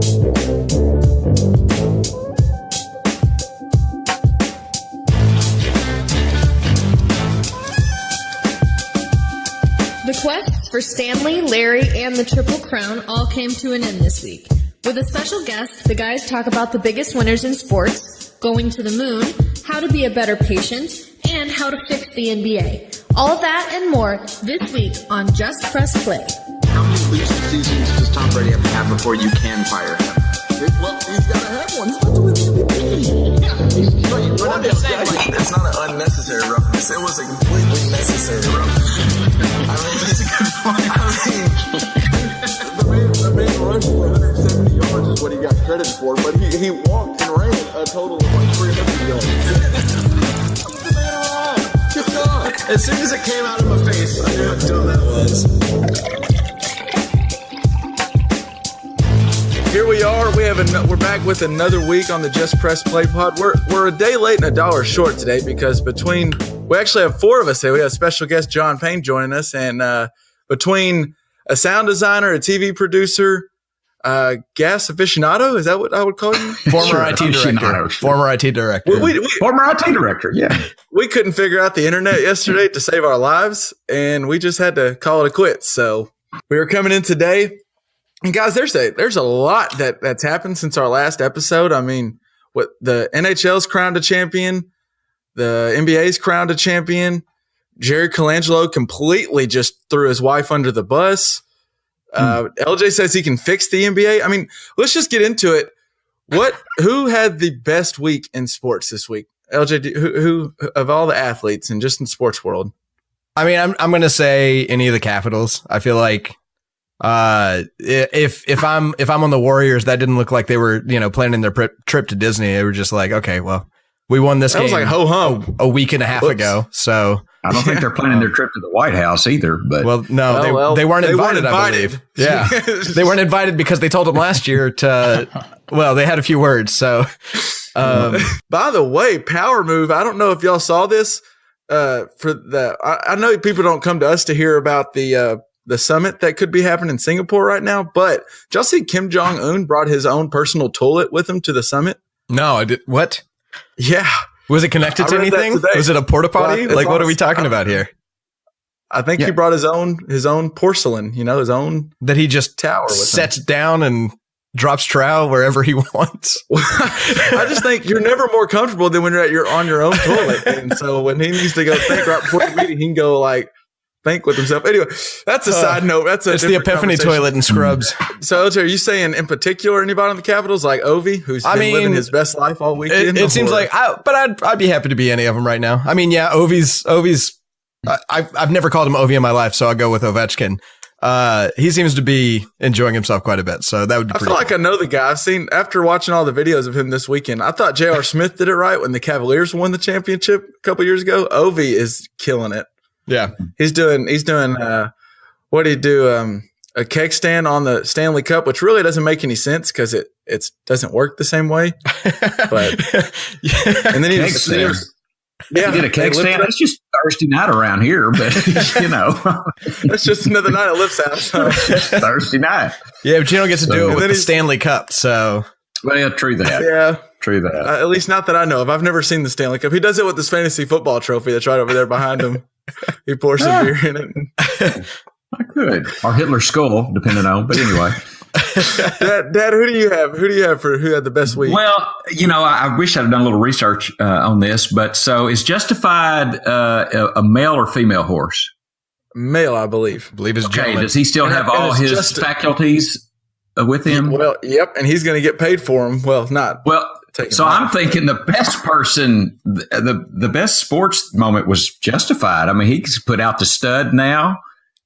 The quests for Stanley, Larry, and the Triple Crown all came to an end this week. With a special guest, the guys talk about the biggest winners in sports, going to the moon, how to be a better patient, and how to fix the NBA. All of that and more this week on Just Press Play. How many losing seasons does Tom Brady have to have before you can fire him? Well, he's got to have one. He's about to win the MVP. Yeah. But I'm just saying, like, It's not an unnecessary roughness. It was a completely necessary roughness. I mean, it's a good point. The man rushed for 170 yards is what he got credit for, but he walked and ran a total of like 300 yards. Give the man a ride. Good God. as soon as it came out of my face, I knew how dumb that was. Here we are. We're back with another week on the Just Press Play Pod. We're a day late and $1 short today because we actually have 4 of us today. We have special guest John Payne joining us, and between a sound designer, a TV producer, gas aficionado, is that what I would call you? Former IT director. Former IT director. Former IT director, yeah. We couldn't figure out the internet yesterday to save our lives, and we just had to call it a quit. So we were coming in today. And guys, there's a lot that's happened since our last episode. I mean, what the NHL's crowned a champion, the NBA's crowned a champion. Jerry Colangelo completely just threw his wife under the bus. LJ says he can fix the NBA. I mean, let's just get into it. Who had the best week in sports this week? LJ, who of all the athletes and just in sports world? I mean, I'm going to say any of the Capitals. I feel like if I'm on the Warriors, that didn't look like they were, planning their trip to Disney. They were just like, okay, well, we won this game. That was like ho-hum a week and a half ago. So I don't think they're planning their trip to the White House either. But they weren't invited, I believe. Yeah, they weren't invited because they told them last year to. Well, they had a few words. So, by the way, power move. I don't know if y'all saw this. I know people don't come to us to hear about the summit that could be happening in Singapore right now, but did y'all see Kim Jong-un brought his own personal toilet with him to the summit? No, I did. What? Yeah. Was it connected to anything? Was it a porta potty? Like, what are we talking about here? I think he brought his own porcelain, his own that he just tower with sets down and drops trowel wherever he wants. I just think you're never more comfortable than when you're on your own toilet. And so when he needs to go think right before the meeting, he can go think with himself. Anyway, that's a side note. It's the Epiphany toilet and Scrubs. So, are you saying in particular anybody on the Capitals like Ovi, who's been living his best life all weekend? It seems like, I'd be happy to be any of them right now. I mean, yeah, Ovi's. I've never called him Ovi in my life, so I'll go with Ovechkin. He seems to be enjoying himself quite a bit, so that would be pretty I feel like I know the guy. I've seen, after watching all the videos of him this weekend, I thought J.R. Smith did it right when the Cavaliers won the championship a couple years ago. Ovi is killing it. Yeah. He's doing what did he do? A keg stand on the Stanley Cup, which really doesn't make any sense because it doesn't work the same way. But and then he did a keg stand. That's just Thursday night around here, but that's just another night at Lips House. Thursday night. Yeah, but you don't get to do it with the Stanley Cup. So true that. Yeah. True that. At least not that I know of. I've never seen the Stanley Cup. He does it with this fantasy football trophy that's right over there behind him. He pours some beer in it. I could. Or Hitler's skull, depending on. But anyway. Dad, who do you have for who had the best week? Well, I wish I'd done a little research on this. But so is Justified a male or female horse? Male, I believe. I believe it's okay. Does he still have all his faculties with him? Well, yep. And he's going to get paid for them. Well, not. Well, so I'm thinking the best person, the best sports moment was Justified. I mean, he's put out the stud now.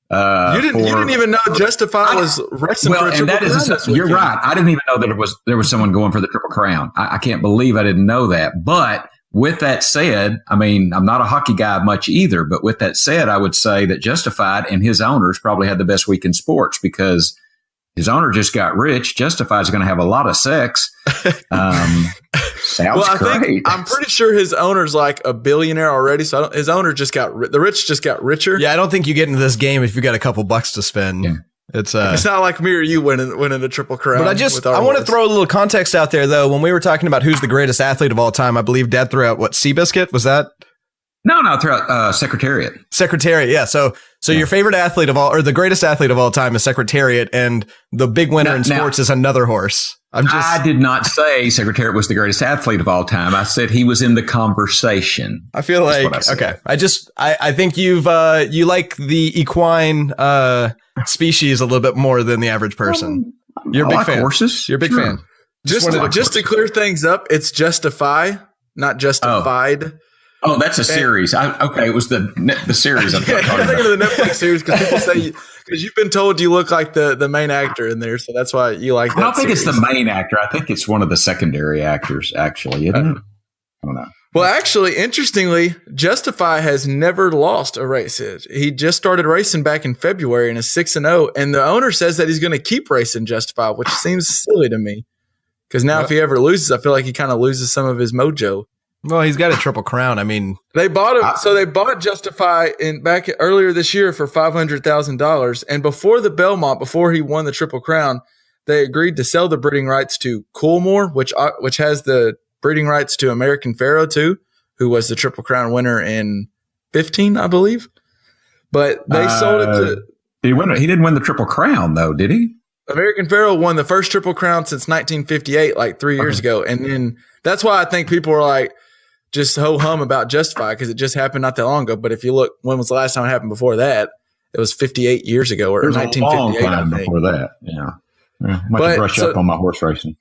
You didn't even know Justified was racing for a Triple Crown. You're right. I didn't even know that there was someone going for the Triple Crown. I can't believe I didn't know that. But with that said, I mean, I'm not a hockey guy much either. But with that said, I would say that Justified and his owners probably had the best week in sports because his owner just got rich. Justified is going to have a lot of sex. Sounds great. I'm pretty sure his owner's like a billionaire already. So his owner the rich just got richer. Yeah, I don't think you get into this game if you got a couple bucks to spend. Yeah. It's not like me or you winning the Triple Crown. But I want to throw a little context out there, though. When we were talking about who's the greatest athlete of all time, I believe Dad threw out Seabiscuit. Was that? No, throughout Secretariat. Secretariat, yeah. So your favorite athlete of all, or the greatest athlete of all time, is Secretariat, and the big winner in sports is another horse. I did not say Secretariat was the greatest athlete of all time. I said he was in the conversation. I feel like okay. I think you like the equine species a little bit more than the average person. You're a big fan. Horses. You're a big fan. Just to clear things up, it's Justify, not Justified. Oh, that's a series. It was the series. I'm thinking of the Netflix series because people say because you've been told you look like the main actor in there, so that's why you like that. I don't think it's the main actor. I think it's one of the secondary actors, actually, isn't it? I don't know. Well, actually, interestingly, Justify has never lost a race. He just started racing back in February and is 6-0, and the owner says that he's going to keep racing Justify, which seems silly to me because now if he ever loses, I feel like he kind of loses some of his mojo. Well, he's got a Triple Crown. I mean, they bought him. So they bought Justify back earlier this year for $500,000. And before the Belmont, before he won the Triple Crown, they agreed to sell the breeding rights to Coolmore, which has the breeding rights to American Pharaoh too, who was the Triple Crown winner in 2015, I believe. But they sold it to. He didn't win the Triple Crown though, did he? American Pharaoh won the first Triple Crown since 1958, like 3 years ago, and then that's why I think people were like. Just ho-hum about Justify because it just happened not that long ago. But if you look, when was the last time it happened before that? It was 58 years ago or 1958. A long time before that, yeah. Might brush up on my horse racing.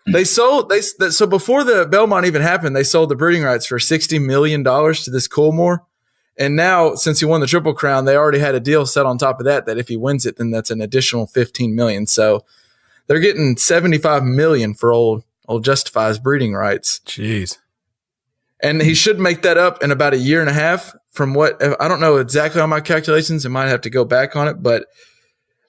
They sold so before the Belmont even happened, they sold the breeding rights for $60 million to this Coolmore. And now, since he won the Triple Crown, they already had a deal set on top of that if he wins it, then that's an additional $15 million. So they're getting $75 million for old Justify's breeding rights. Jeez. And he should make that up in about a year and a half from what I don't know exactly on my calculations. I might have to go back on it, but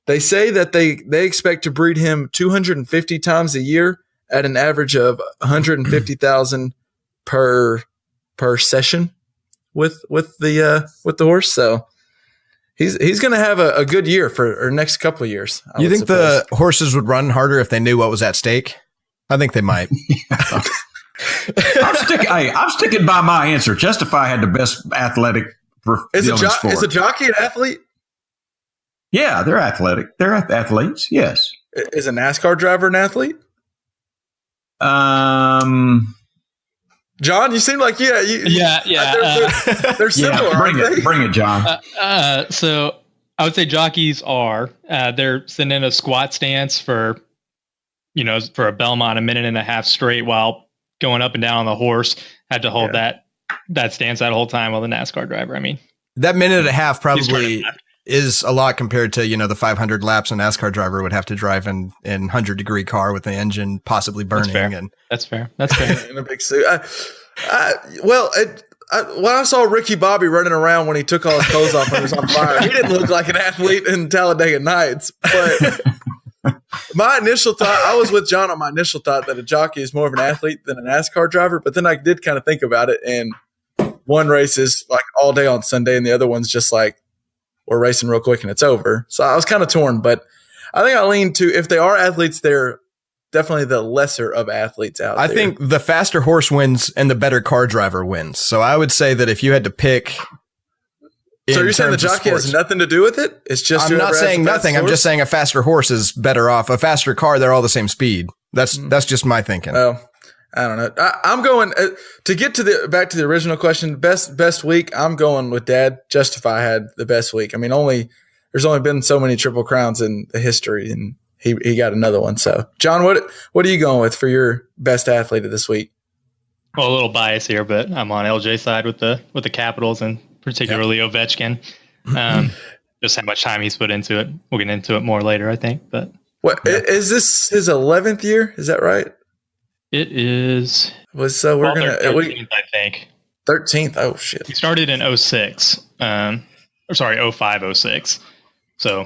they say that they expect to breed him 250 times a year at an average of 150,000 per session with the horse. So he's going to have a good year for next couple of years. You think the horses would run harder if they knew what was at stake? I think they might. I'm sticking by my answer. Justify had the best athletic. Is a jockey an athlete? Yeah, they're athletic. They're athletes. Yes. Is a NASCAR driver an athlete? John, you seem like yeah. They're similar. Bring it, John. So I would say jockeys are. They're sitting in a squat stance for a Belmont a minute and a half straight while going up and down on the horse. Had to hold that stance that whole time while the NASCAR driver. I mean, that minute and a half probably is a lot compared to the 500 laps a NASCAR driver would have to drive in 100-degree car with the engine possibly burning. That's fair. That's fair. In a big suit. When I saw Ricky Bobby running around when he took all his clothes off and he was on fire, he didn't look like an athlete in Talladega Nights. But my initial thought, I was with John on my initial thought that a jockey is more of an athlete than a NASCAR driver. But then I did kind of think about it, and one race is like all day on Sunday, and the other one's just like we're racing real quick and it's over. So I was kind of torn, but I think I lean to if they are athletes, they're definitely the lesser of athletes out there. I think the faster horse wins and the better car driver wins. So I would say that if you had to pick. So you're saying the jockey has nothing to do with it? It's just I'm not saying nothing. I'm just saying a faster horse is better off. A faster car, they're all the same speed. That's just my thinking. Well, I don't know. I'm going to get to back to the original question. Best week. I'm going with Dad. Justify had the best week. I mean, there's only been so many Triple Crowns in the history, and he got another one. So, John, what are you going with for your best athlete of this week? Well, a little bias here, but I'm on LJ's side with the Capitals and particularly Ovechkin. Just how much time he's put into it. We'll get into it more later, I think. But is this his 11th year? Is that right? It is. So we're gonna 13th, I think. 13th. Oh shit! He started in 06. Or sorry, 05, 06. So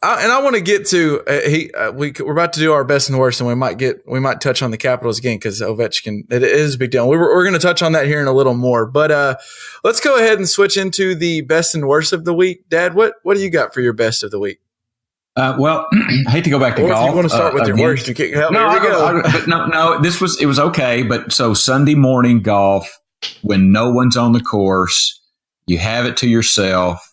I want to get to we're about to do our best and worst, and we might touch on the Capitals again because Ovechkin, it is a big deal. We're going to touch on that here in a little more, but let's go ahead and switch into the best and worst of the week. Dad, what do you got for your best of the week? Well, I hate to go back to Or golf. if you want to start with your again. worst, you can't help. No, Here we go. but no. It was okay. But so Sunday morning golf, when no one's on the course, you have it to yourself.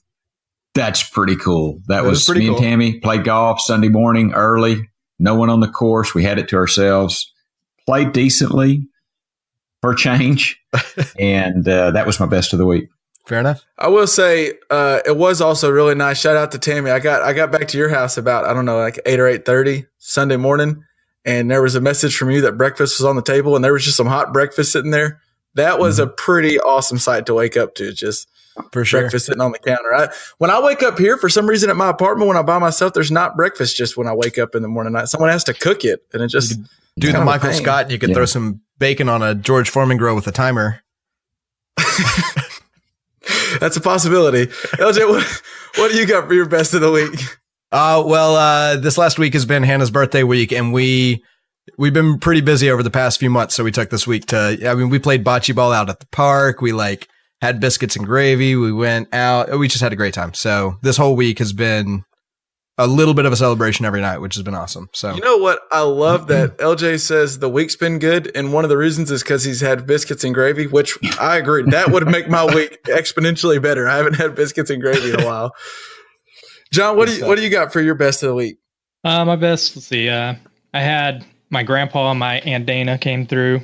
That's pretty cool. That was pretty me cool. and Tammy played golf Sunday morning early. No one on the course. We had it to ourselves. Played decently for a change, and that was my best of the week. Fair enough. I will say it was also really nice. Shout out to Tammy. I got back to your house about, I don't know, like 8 or 8:30 Sunday morning, and there was a message from you that breakfast was on the table, and there was just some hot breakfast sitting there. That was a pretty awesome sight to wake up to, just For sure. breakfast sitting on the counter. When I wake up here, for some reason at my apartment when I'm by myself, there's not breakfast just when I wake up in the morning. Someone has to cook it, and it just Do the kind of a Michael pain. Scott. You could Yeah. throw some bacon on a George Foreman grill with a timer. That's a possibility. LJ, what do you got for your best of the week? This last week has been Hannah's birthday week, and we've been pretty busy over the past few months. So we took this week we played bocce ball out at the park. We had biscuits and gravy. We went out. We just had a great time. So this whole week has been a little bit of a celebration every night, which has been awesome. So You know what? I love that LJ says the week's been good, and one of the reasons is because he's had biscuits and gravy, which I agree. That would make my week exponentially better. I haven't had biscuits and gravy in a while. John, what do you got for your best of the week? My best. Let's see. I had my grandpa and my Aunt Dana came through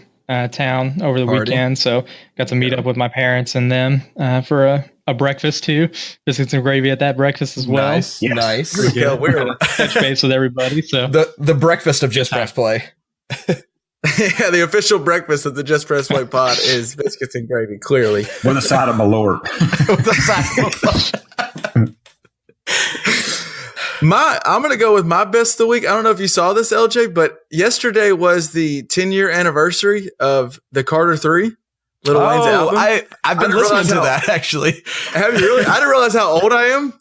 town over the Party. weekend, so got to meet up with my parents and them for a breakfast too. Biscuits and gravy at that breakfast as well. nice. Here we go. We're Touch base with everybody. So The breakfast of Just Press Play. yeah, the official breakfast of the Just Press Play pod is biscuits and gravy. Clearly, With a side of Malört. I'm going to go with my best of the week. I don't know if you saw this, LJ, but yesterday was the 10-year anniversary of the Carter 3, Lil Wayne's album. I've been didn't listening realize to how- that actually. Have you really? I didn't realize how old I am,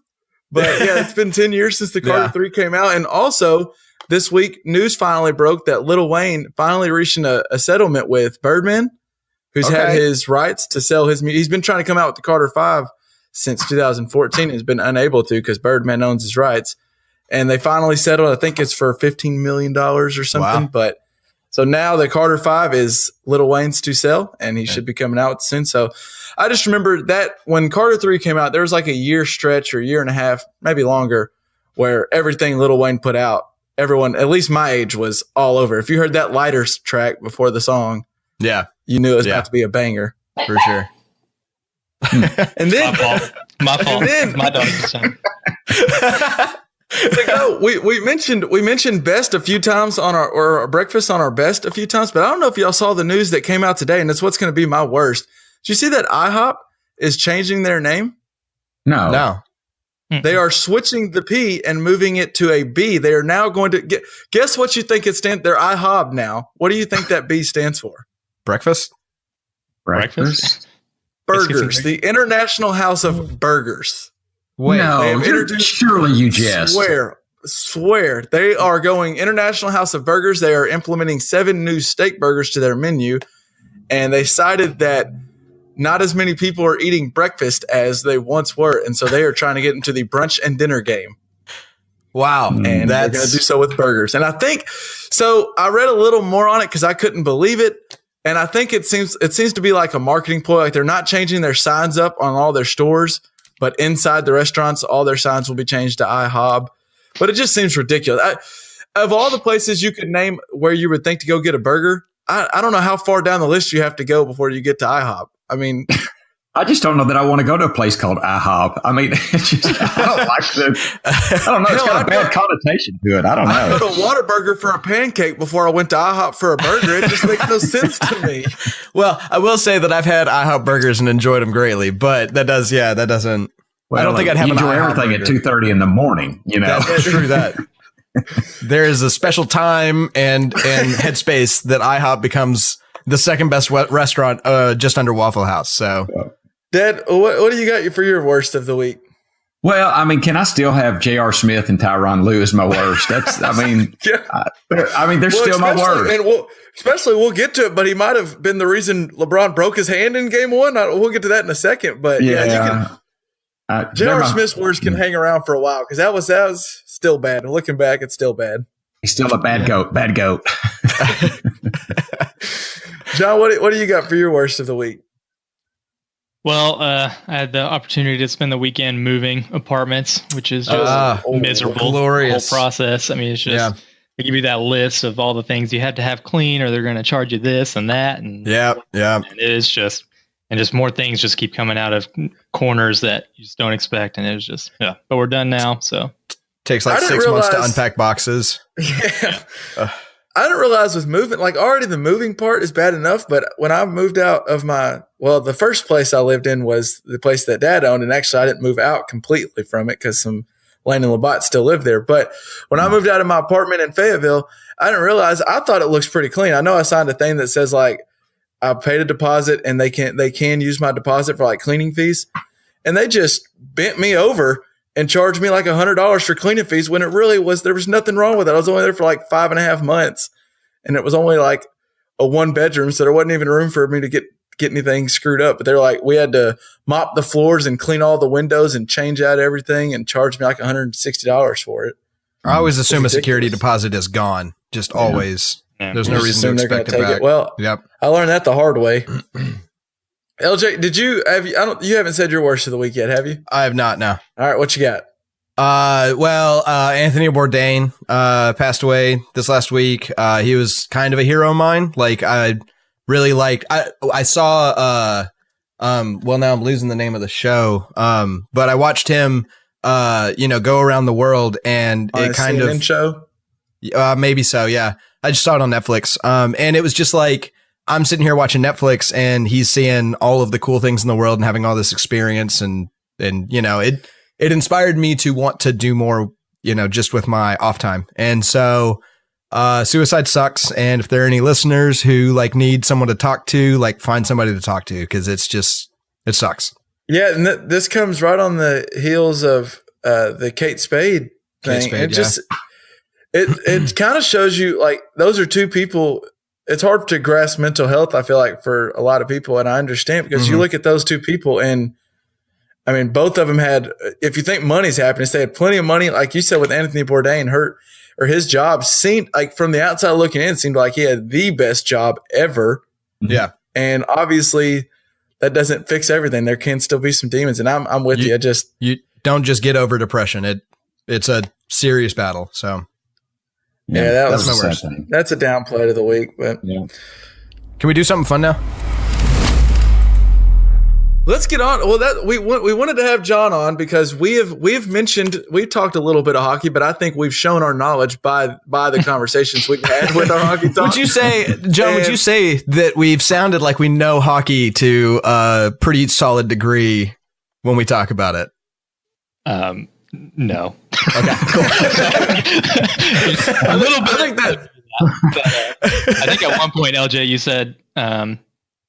but yeah, it's been 10 years since the Carter Yeah. 3 came out. And also this week, news finally broke that Lil Wayne finally reaching a settlement with Birdman, who's had Okay. his rights to sell his music. He's been trying to come out with the Carter 5 since 2014. He's been unable to because Birdman owns his rights. And they finally settled. I think it's for $15 million or something. Wow. But so now the Carter 5 is Lil Wayne's to sell, and he should be coming out soon. So I just remember that when Carter 3 came out, there was like a year stretch or a year and a half, maybe longer, where everything Lil Wayne put out, everyone, at least my age, was all over. If you heard that Lighters track before the song, Yeah, you knew it was Yeah. about to be a banger. for sure. And then my fault. My fault. then- My dog's son. Like, oh, we mentioned best a few times on our breakfast on our best a few times, but I don't know if y'all saw the news that came out today, and it's what's going to be my worst. Did you see that IHOP is changing their name? No. They are switching the P and moving it to a B. They are now going to guess what you think it stands. They're IHOB now. What do you think that B stands for? Breakfast. Breakfast? Burgers, the International House of Burgers. Wait, they No, have you're, introduced- surely you jest. Swear. They are going International House of Burgers. They are implementing 7 new steak burgers to their menu. And they cited that not as many people are eating breakfast as they once were. And so they are trying to get into the brunch and dinner game. wow, And they're going to do so with burgers. And I think, so I read a little more on it because I couldn't believe it. And I think it seems to be like a marketing ploy. Like they're not changing their signs up on all their stores, but inside the restaurants, all their signs will be changed to IHOB. But it just seems ridiculous. Of all the places you could name where you would think to go get a burger, I don't know how far down the list you have to go before you get to IHOP. I mean, I just don't know that I want to go to a place called IHOP. I mean, it's just, I don't like the. I don't know. It's Hell, got a bad connotation to it. I don't I know. go to Whataburger for a pancake before I went to IHOP for a burger. It just makes no sense to me. Well, I will say that I've had IHOP burgers and enjoyed them greatly, but that doesn't. I don't think I'd have you an enjoy IHOP everything burger. at 2:30 in the morning. You know, That's true. That there is a special time and headspace that IHOP becomes the second best restaurant, just under Waffle House. So, Dad, what do you got for your worst of the week? well, I mean, can I still have J.R. Smith and Tyronn Lue as my worst? That's, I mean, Yeah. they're still my worst. And we'll get to it, but he might have been the reason LeBron broke his hand in game 1. We'll get to that in a second. But yeah, you can. they're J.R. my- Smith's worst can hang around for a while because that was still bad. And looking back, it's still bad. He's still a bad goat. Bad goat. John, what do you got for your worst of the week? Well, I had the opportunity to spend the weekend moving apartments, which is just miserable. Glorious. The whole process. I mean, it's just they give you that list of all the things you had to have clean, or they're going to charge you this and that, and and it's just more things just keep coming out of corners that you just don't expect, and it was just But we're done now, so takes like 6 months to unpack boxes. Yeah. I didn't realize with moving, like already the moving part is bad enough, but when I moved out of the first place I lived in was the place that Dad owned, and actually I didn't move out completely from it because some Lane and Labatt still lived there. But when I moved out of my apartment in Fayetteville, I didn't realize, I thought it looks pretty clean. I know I signed a thing that says like I paid a deposit and they can use my deposit for like cleaning fees, and they just bent me over and charged me like $100 for cleaning fees when it really was, there was nothing wrong with it. I was only there for like 5.5 months, and it was only like a 1-bedroom. So there wasn't even room for me to get anything screwed up. But they're like, we had to mop the floors and clean all the windows and change out everything and charge me like $160 for it. I always assume a security deposit is gone. Just always. Yeah. There's no reason to expect it back. Well, I learned that the hard way. LJ, did you you haven't said your worst of the week yet, have you? I have not, no. All right, what you got? Anthony Bourdain passed away this last week. He was kind of a hero of mine. Like I really liked I saw well, now I'm losing the name of the show. But I watched him go around the world, and it kind CNN of show? Maybe so, yeah. I just saw it on Netflix. And it was just like I'm sitting here watching Netflix, and he's seeing all of the cool things in the world and having all this experience, and it inspired me to want to do more, just with my off time. And so suicide sucks. And if there are any listeners who like need someone to talk to, like find somebody to talk to, because it sucks. Yeah. And this comes right on the heels of the Kate Spade thing. It kind of shows you like those are two people. It's hard to grasp mental health, I feel like, for a lot of people. And I understand, because you look at those two people, and I mean, both of them had, if you think money's happening, they had plenty of money. Like you said, with Anthony Bourdain, his job seemed like, from the outside looking in, seemed like he had the best job ever. Yeah. And obviously that doesn't fix everything. There can still be some demons, and I'm with you. You don't just get over depression. It's a serious battle. So yeah, that's my worst. That's a downplay of the week, but Can we do something fun now? Let's get on. Well, we wanted to have John on because we've talked a little bit of hockey, but I think we've shown our knowledge by the conversations we've had with our hockey talk. Would you say, John? Would you say that we've sounded like we know hockey to a pretty solid degree when we talk about it? No. Okay, cool. A little bit. I think that. I think at one point, LJ, you said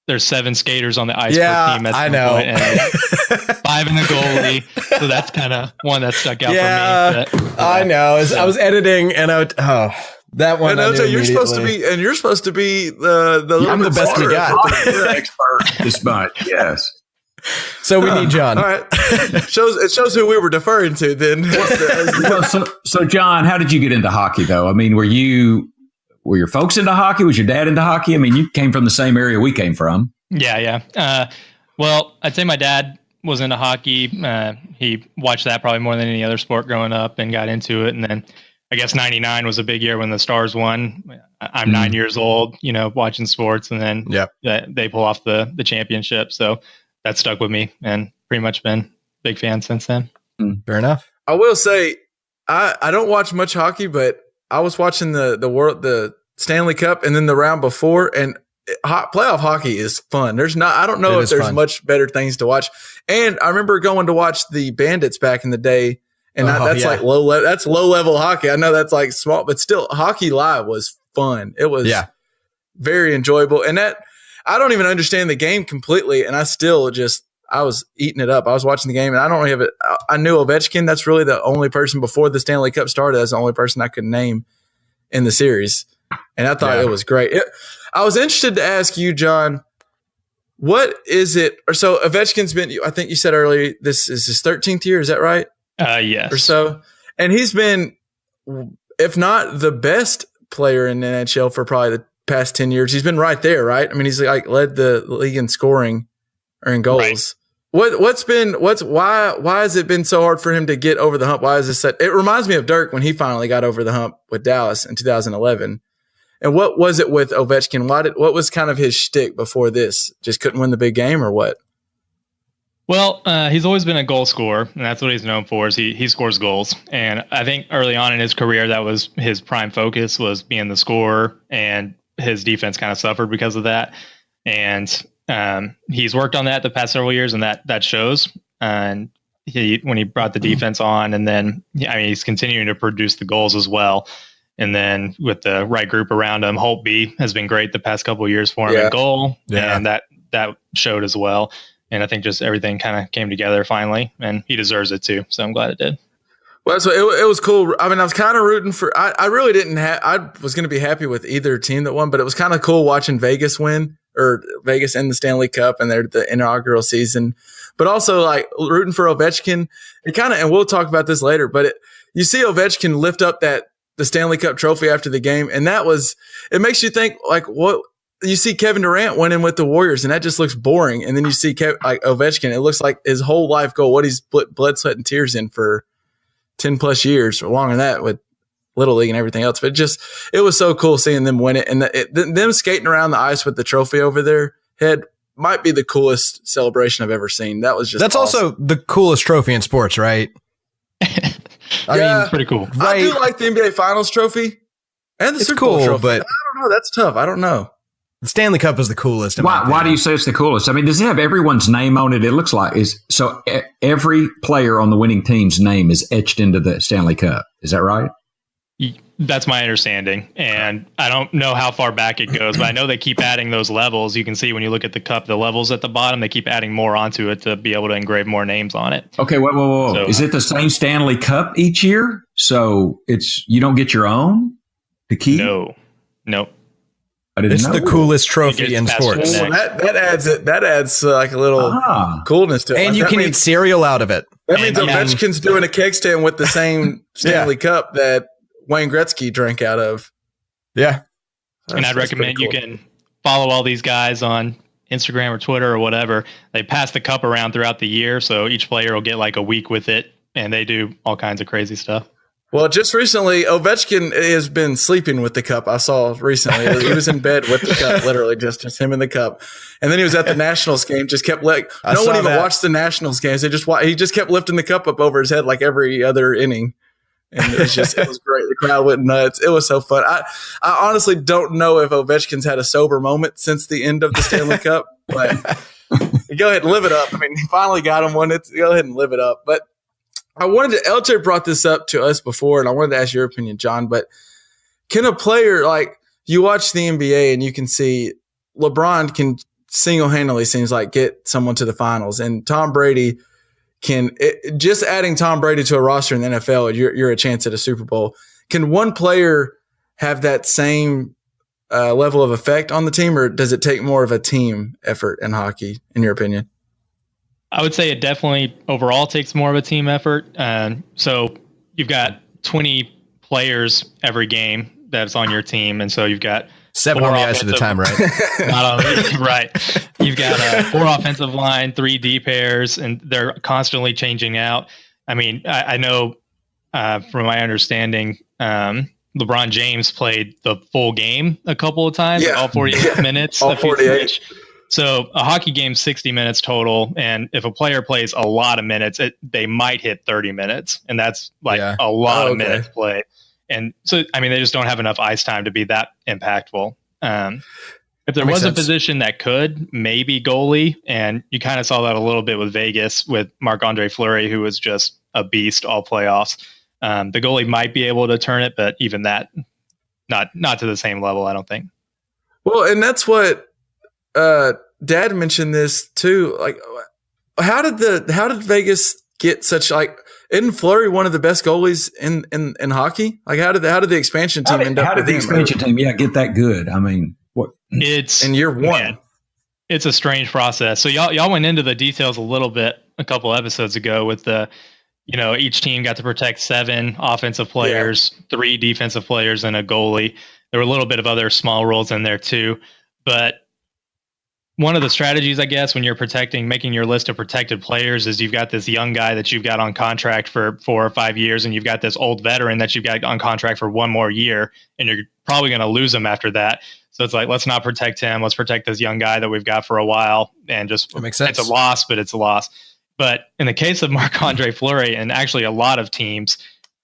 there's 7 skaters on the ice per team. I know. Point, and 5 in the goalie. So that's kind of one that stuck out for me. I know. I was editing, and that one. And LJ, you're supposed to be the. I'm the best we got. Expert this much, yes. So we need John. All right. It shows who we were deferring to then. So John, how did you get into hockey though? I mean, were your folks into hockey? Was your dad into hockey? I mean, you came from the same area we came from. Yeah. Well, I'd say my dad was into hockey. He watched that probably more than any other sport growing up and got into it. And then I guess 99 was a big year when the Stars won. I'm 9 years old, watching sports, and then they pull off the championship. So that stuck with me, and pretty much been a big fan since then. Fair enough. I will say, I don't watch much hockey, but I was watching the Stanley Cup and then the round before, and playoff hockey is fun. I don't know if there's much better things to watch. And I remember going to watch the Bandits back in the day, and that's like low level hockey. I know that's like small, but still, hockey live was fun. It was very enjoyable, and that. I don't even understand the game completely, and I still I was eating it up. I was watching the game, and I don't really have it. I knew Ovechkin. That's really the only person before the Stanley Cup started. That's the only person I could name in the series, and I thought it was great. I was interested to ask you, John, what is it? Or so Ovechkin's been. I think you said earlier this is his 13th year. Is that right? Yes. Or so, and he's been if not the best player in the NHL for probably the past 10 years. He's been right there, right? I mean, he's like led the league in scoring or in goals. Right. Why has it been so hard for him to get over the hump? Why is this set? It reminds me of Dirk when he finally got over the hump with Dallas in 2011. And what was it with Ovechkin? What was kind of his shtick before this? Just couldn't win the big game or what? Well, he's always been a goal scorer, and that's what he's known for. Is he scores goals, and I think early on in his career, that was his prime focus, was being the scorer, and his defense kind of suffered because of that. And he's worked on that the past several years, and that shows. And when he brought the defense on, and then he's continuing to produce the goals as well. And then with the right group around him, Holtby has been great the past couple of years for him in goal, and that showed as well. And I think just everything kind of came together finally, and he deserves it too. So I'm glad it did. Well, so it was cool. I mean, I was kind of rooting for. I really didn't have. I was going to be happy with either team that won, but it was kind of cool watching Vegas win, or Vegas in the Stanley Cup and the inaugural season. But also like rooting for Ovechkin. It kind of, and we'll talk about this later. But you see Ovechkin lift up the Stanley Cup trophy after the game, and it makes you think like what. You see Kevin Durant winning with the Warriors, and that just looks boring. And then you see Ovechkin. It looks like his whole life goal, what he's blood, sweat, and tears in for 10 plus years or longer than that with Little League and everything else. But it was so cool seeing them win it. And them skating around the ice with the trophy over their head might be the coolest celebration I've ever seen. That's awesome. Also the coolest trophy in sports, right? I mean, pretty cool. Right? I do like the NBA Finals trophy and the Super Bowl trophy. But I don't know. That's tough. I don't know. The Stanley Cup is the coolest. Why do you say it's the coolest? I mean, does it have everyone's name on it? It looks like so every player on the winning team's name is etched into the Stanley Cup. Is that right? That's my understanding. And I don't know how far back it goes, but I know they keep adding those levels. You can see when you look at the cup, the levels at the bottom, they keep adding more onto it to be able to engrave more names on it. Okay, whoa. So, is it the same Stanley Cup each year? So you don't get your own to keep? No. It's the coolest trophy in sports. Well, that adds like a little coolness to it. And you can eat cereal out of it. That means Ovechkin's doing a keg stand with the same Stanley Cup that Wayne Gretzky drank out of. Yeah. And I'd recommend you can follow all these guys on Instagram or Twitter or whatever. They pass the cup around throughout the year, so each player will get like a week with it, and they do all kinds of crazy stuff. Well, just recently, Ovechkin has been sleeping with the cup. I saw recently. He was in bed with the cup, literally just him in the cup. And then he was at the Nationals game, just kept no one even watched the Nationals games. He just kept lifting the cup up over his head like every other inning. And it was great. The crowd went nuts. It was so fun. I honestly don't know if Ovechkin's had a sober moment since the end of the Stanley Cup, but go ahead and live it up. I mean, he finally got him one. Go ahead and live it up. But I wanted to, LJ brought this up to us before, and I wanted to ask your opinion, John, but can a player, like you watch the NBA and you can see LeBron can single-handedly, seems like, get someone to the finals, and Tom Brady just adding Tom Brady to a roster in the NFL, you're a chance at a Super Bowl. Can one player have that same level of effect on the team, or does it take more of a team effort in hockey, in your opinion? I would say it definitely overall takes more of a team effort. So you've got 20 players every game that's on your team. And so you've got 7 on the ice at a time, right? Not only, right. You've got 4 offensive line, 3 D pairs, and they're constantly changing out. I mean, I know from my understanding, LeBron James played the full game a couple of times, all 48 minutes. All 48. So a hockey game's 60 minutes total, and if a player plays a lot of minutes, they might hit 30 minutes, and that's like a lot of minutes played. And so, I mean, they just don't have enough ice time to be that impactful. If there was a position that could, maybe goalie, and you kind of saw that a little bit with Vegas with Marc-Andre Fleury, who was just a beast all playoffs. The goalie might be able to turn it, but even that, not to the same level, I don't think. Well, and that's what Dad mentioned this too. Like, how did Vegas get such, like, isn't Fleury one of the best goalies in hockey? Like, how did the expansion team end up? How did the expansion team get that good? I mean, what? It's in year one. Man, it's a strange process. So y'all went into the details a little bit a couple episodes ago with the each team got to protect 7 offensive players, 3 defensive players, and a goalie. There were a little bit of other small rules in there too. But one of the strategies, I guess, when you're making your list of protected players is you've got this young guy that you've got on contract for 4 or 5 years, and you've got this old veteran that you've got on contract for 1 more year, and you're probably going to lose him after that. So it's like, let's not protect him. Let's protect this young guy that we've got for a while. And just, that makes sense. It's a loss, but it's a loss. But in the case of Marc-Andre Fleury, and actually a lot of teams,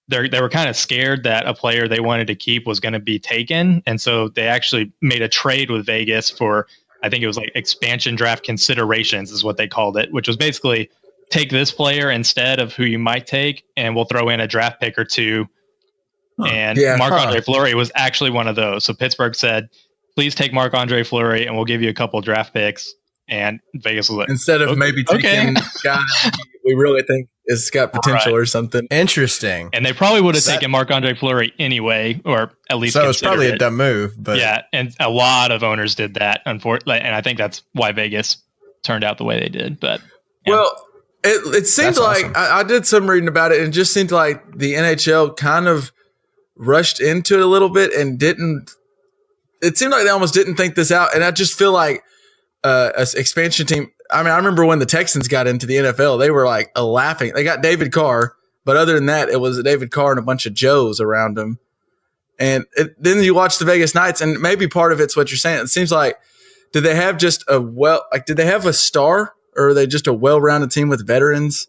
they were kind of scared that a player they wanted to keep was going to be taken. And so they actually made a trade with Vegas for, I think it was like expansion draft considerations is what they called it, which was basically take this player instead of who you might take, and we'll throw in a draft pick or 2. And Marc-Andre Fleury was actually one of those. So Pittsburgh said, please take Marc-Andre Fleury and we'll give you a couple draft picks. And Vegas was like, instead of maybe taking a guy we really think has got potential or something. Interesting. And they probably would have taken Marc-Andre Fleury anyway, or at least so it's probably a dumb move. But yeah, and a lot of owners did that, unfortunately, and I think that's why Vegas turned out the way they did. But well, it seemed like awesome. I did some reading about it, and it just seemed like the NHL kind of rushed into it a little bit and didn't. It seemed like they almost didn't think this out, and I just feel like an expansion team. I mean, I remember when the Texans got into the NFL, they were like laughing. They got David Carr, but other than that, it was David Carr and a bunch of Joes around him. And then you watch the Vegas Knights, and maybe part of it's what you're saying. It seems like, did they have just did they have a star, or are they just a well-rounded team with veterans?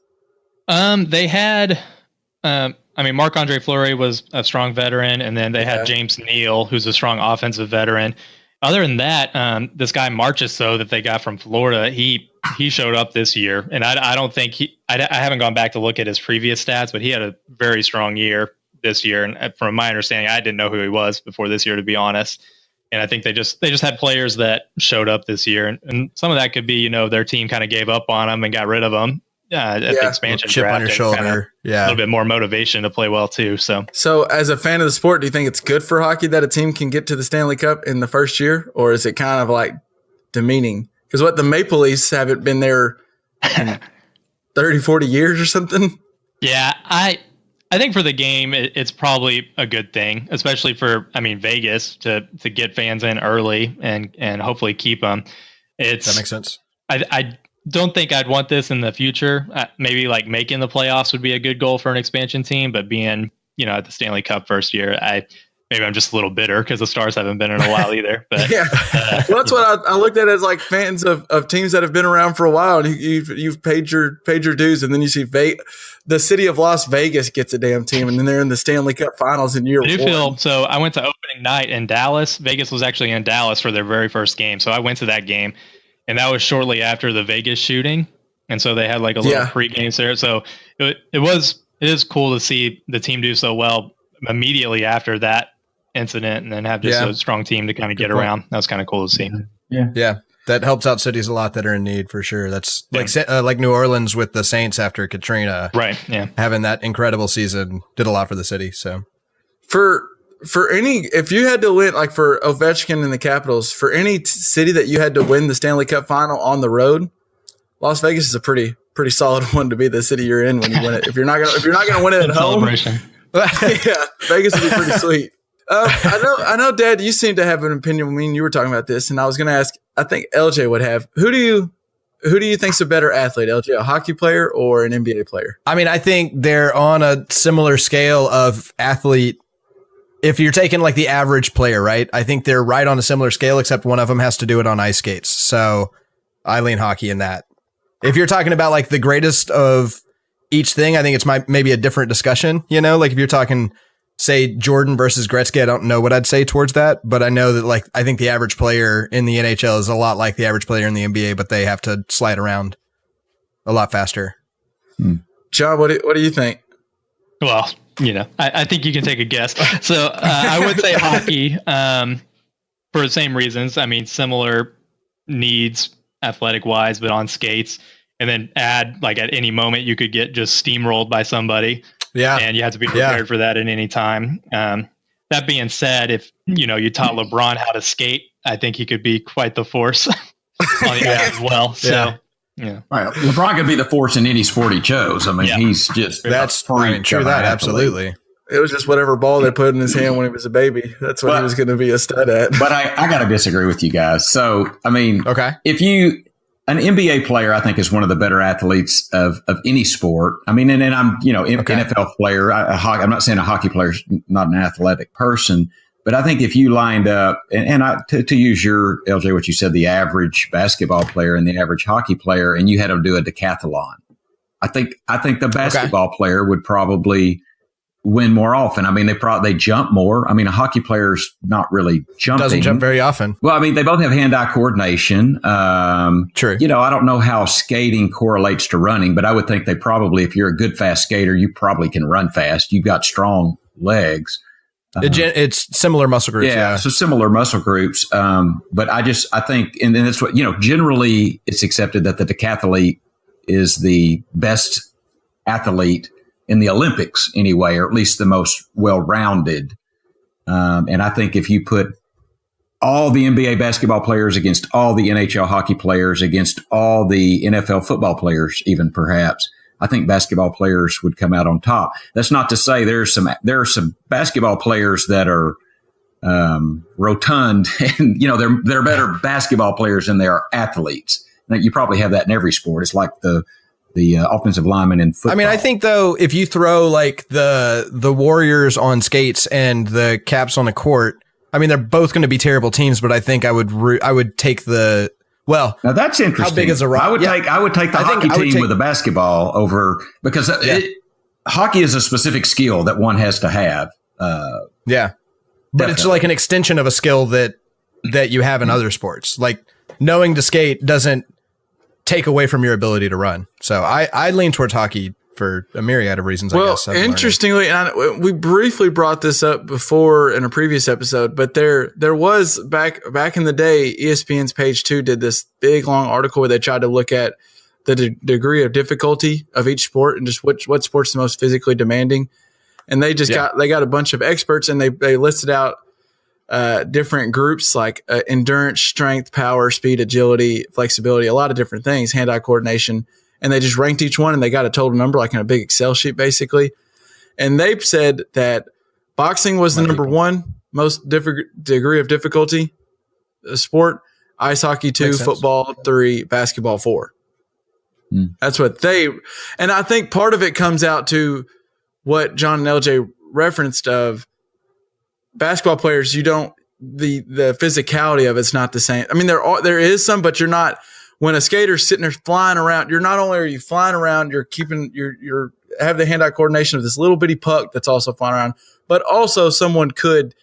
They had, Marc-Andre Fleury was a strong veteran, and then they had James Neal, who's a strong offensive veteran. Other than that, this guy Marchessault that they got from Florida, he showed up this year, and I don't think I haven't gone back to look at his previous stats, but he had a very strong year this year. And from my understanding, I didn't know who he was before this year, to be honest. And I think they just had players that showed up this year, and some of that could be their team kind of gave up on them and got rid of them at the expansion chip draft, on your shoulder, a little bit more motivation to play well too. So as a fan of the sport, do you think it's good for hockey that a team can get to the Stanley Cup in the first year, or is it kind of like demeaning? Because what the Maple Leafs haven't been there in 30, 40 years or something. Yeah, I think for the game, it's probably a good thing, especially for Vegas to get fans in early and hopefully keep them. That makes sense. I don't think I'd want this in the future. Maybe like making the playoffs would be a good goal for an expansion team, but being, at the Stanley Cup first year, maybe I'm just a little bitter because the Stars haven't been in a while either. But well, that's what I looked at as like fans of teams that have been around for a while, and you've paid your dues, and then you see the city of Las Vegas gets a damn team, and then they're in the Stanley Cup Finals in year 1. So I went to opening night in Dallas. Vegas was actually in Dallas for their very first game, so I went to that game. And that was shortly after the Vegas shooting. And so they had like a little pregame there. So it is cool to see the team do so well immediately after that incident, and then have just a strong team to kind of get around. That was kind of cool to see. Yeah. That helps out cities a lot that are in need, for sure. That's like New Orleans with the Saints after Katrina. Right. Yeah. Having that incredible season did a lot for the city. So if you had to win, like for Ovechkin and the Capitals, for any city that you had to win the Stanley Cup Final on the road, Las Vegas is a pretty solid one to be the city you're in when you win it. If you're not gonna win it at home, Vegas would be pretty sweet. I know, Dad, you seem to have an opinion. I mean, you were talking about this, and I was going to ask. I think LJ would have. Who do you think's a better athlete, LJ, a hockey player or an NBA player? I mean, I think they're on a similar scale of athlete. If you're taking like the average player, right? I think they're right on a similar scale, except one of them has to do it on ice skates. So I lean hockey in that. If you're talking about like the greatest of each thing, I think it's maybe a different discussion, like if you're talking, say, Jordan versus Gretzky, I don't know what I'd say towards that, but I know that like, I think the average player in the NHL is a lot like the average player in the NBA, but they have to slide around a lot faster. John, what do you think? Well, I think you can take a guess. So I would say hockey for the same reasons. I mean, similar needs athletic wise, but on skates, and then add like at any moment you could get just steamrolled by somebody. Yeah. And you have to be prepared for that at any time. That being said, if you taught LeBron how to skate, I think he could be quite the force on the ice as well. So Yeah. Right. LeBron could be the force in any sport he chose. I mean, he's just That's a freak true. of That an athlete. absolutely. It was just whatever ball they put in his hand when he was a baby. That's what he was going to be a stud at. But I got to disagree with you guys. So, I mean, Okay. An NBA player, I think, is one of the better athletes of any sport. I mean, and I'm, NFL player. I'm not saying a hockey player is not an athletic person, but I think if you lined up, to use your, LJ, what you said, the average basketball player and the average hockey player, and you had them do a decathlon, I think the basketball player would probably win more often. I mean, they jump more. I mean, a hockey player's not really jumping. Doesn't jump very often. Well, I mean, they both have hand-eye coordination. True. I don't know how skating correlates to running, but I would think they probably, if you're a good fast skater, you probably can run fast. You've got strong legs. It's similar muscle groups. Yeah. So similar muscle groups. But I think, and then it's what, generally it's accepted that the decathlete is the best athlete in the Olympics anyway, or at least the most well-rounded. And I think if you put all the NBA basketball players against all the NHL hockey players, against all the NFL football players, even perhaps, I think basketball players would come out on top. That's not to say there are some basketball players that are rotund and, they're better basketball players than they are athletes. Now, you probably have that in every sport. It's like the offensive lineman in football. I mean, I think though, if you throw like the Warriors on skates and the Caps on the court, I mean, they're both going to be terrible teams, but I think I would take now that's interesting. How big is a rock? I would take the hockey team with a basketball over, because hockey is a specific skill that one has to have. But definitely. It's like an extension of a skill that you have in other sports. Like knowing to skate doesn't take away from your ability to run. So I lean towards hockey for a myriad of reasons. Well, I guess. interestingly, and we briefly brought this up before in a previous episode, but there was back in the day, ESPN's Page 2 did this big long article where they tried to look at the degree of difficulty of each sport and just what sport's the most physically demanding. And they just got a bunch of experts, and they listed out different groups like endurance, strength, power, speed, agility, flexibility, a lot of different things, hand-eye coordination. And they just ranked each one, and they got a total number, like in a big Excel sheet, basically. And they said that boxing was the number one most degree of difficulty sport, ice hockey 2, football 3, basketball 4. That's what and I think part of it comes out to what John and LJ referenced of basketball players. The physicality of it's not the same. I mean, there is some, but you're not. When a skater's sitting there flying around, you're not only are you flying around, you're keeping you're have the hand-eye coordination of this little bitty puck that's also flying around, but also someone could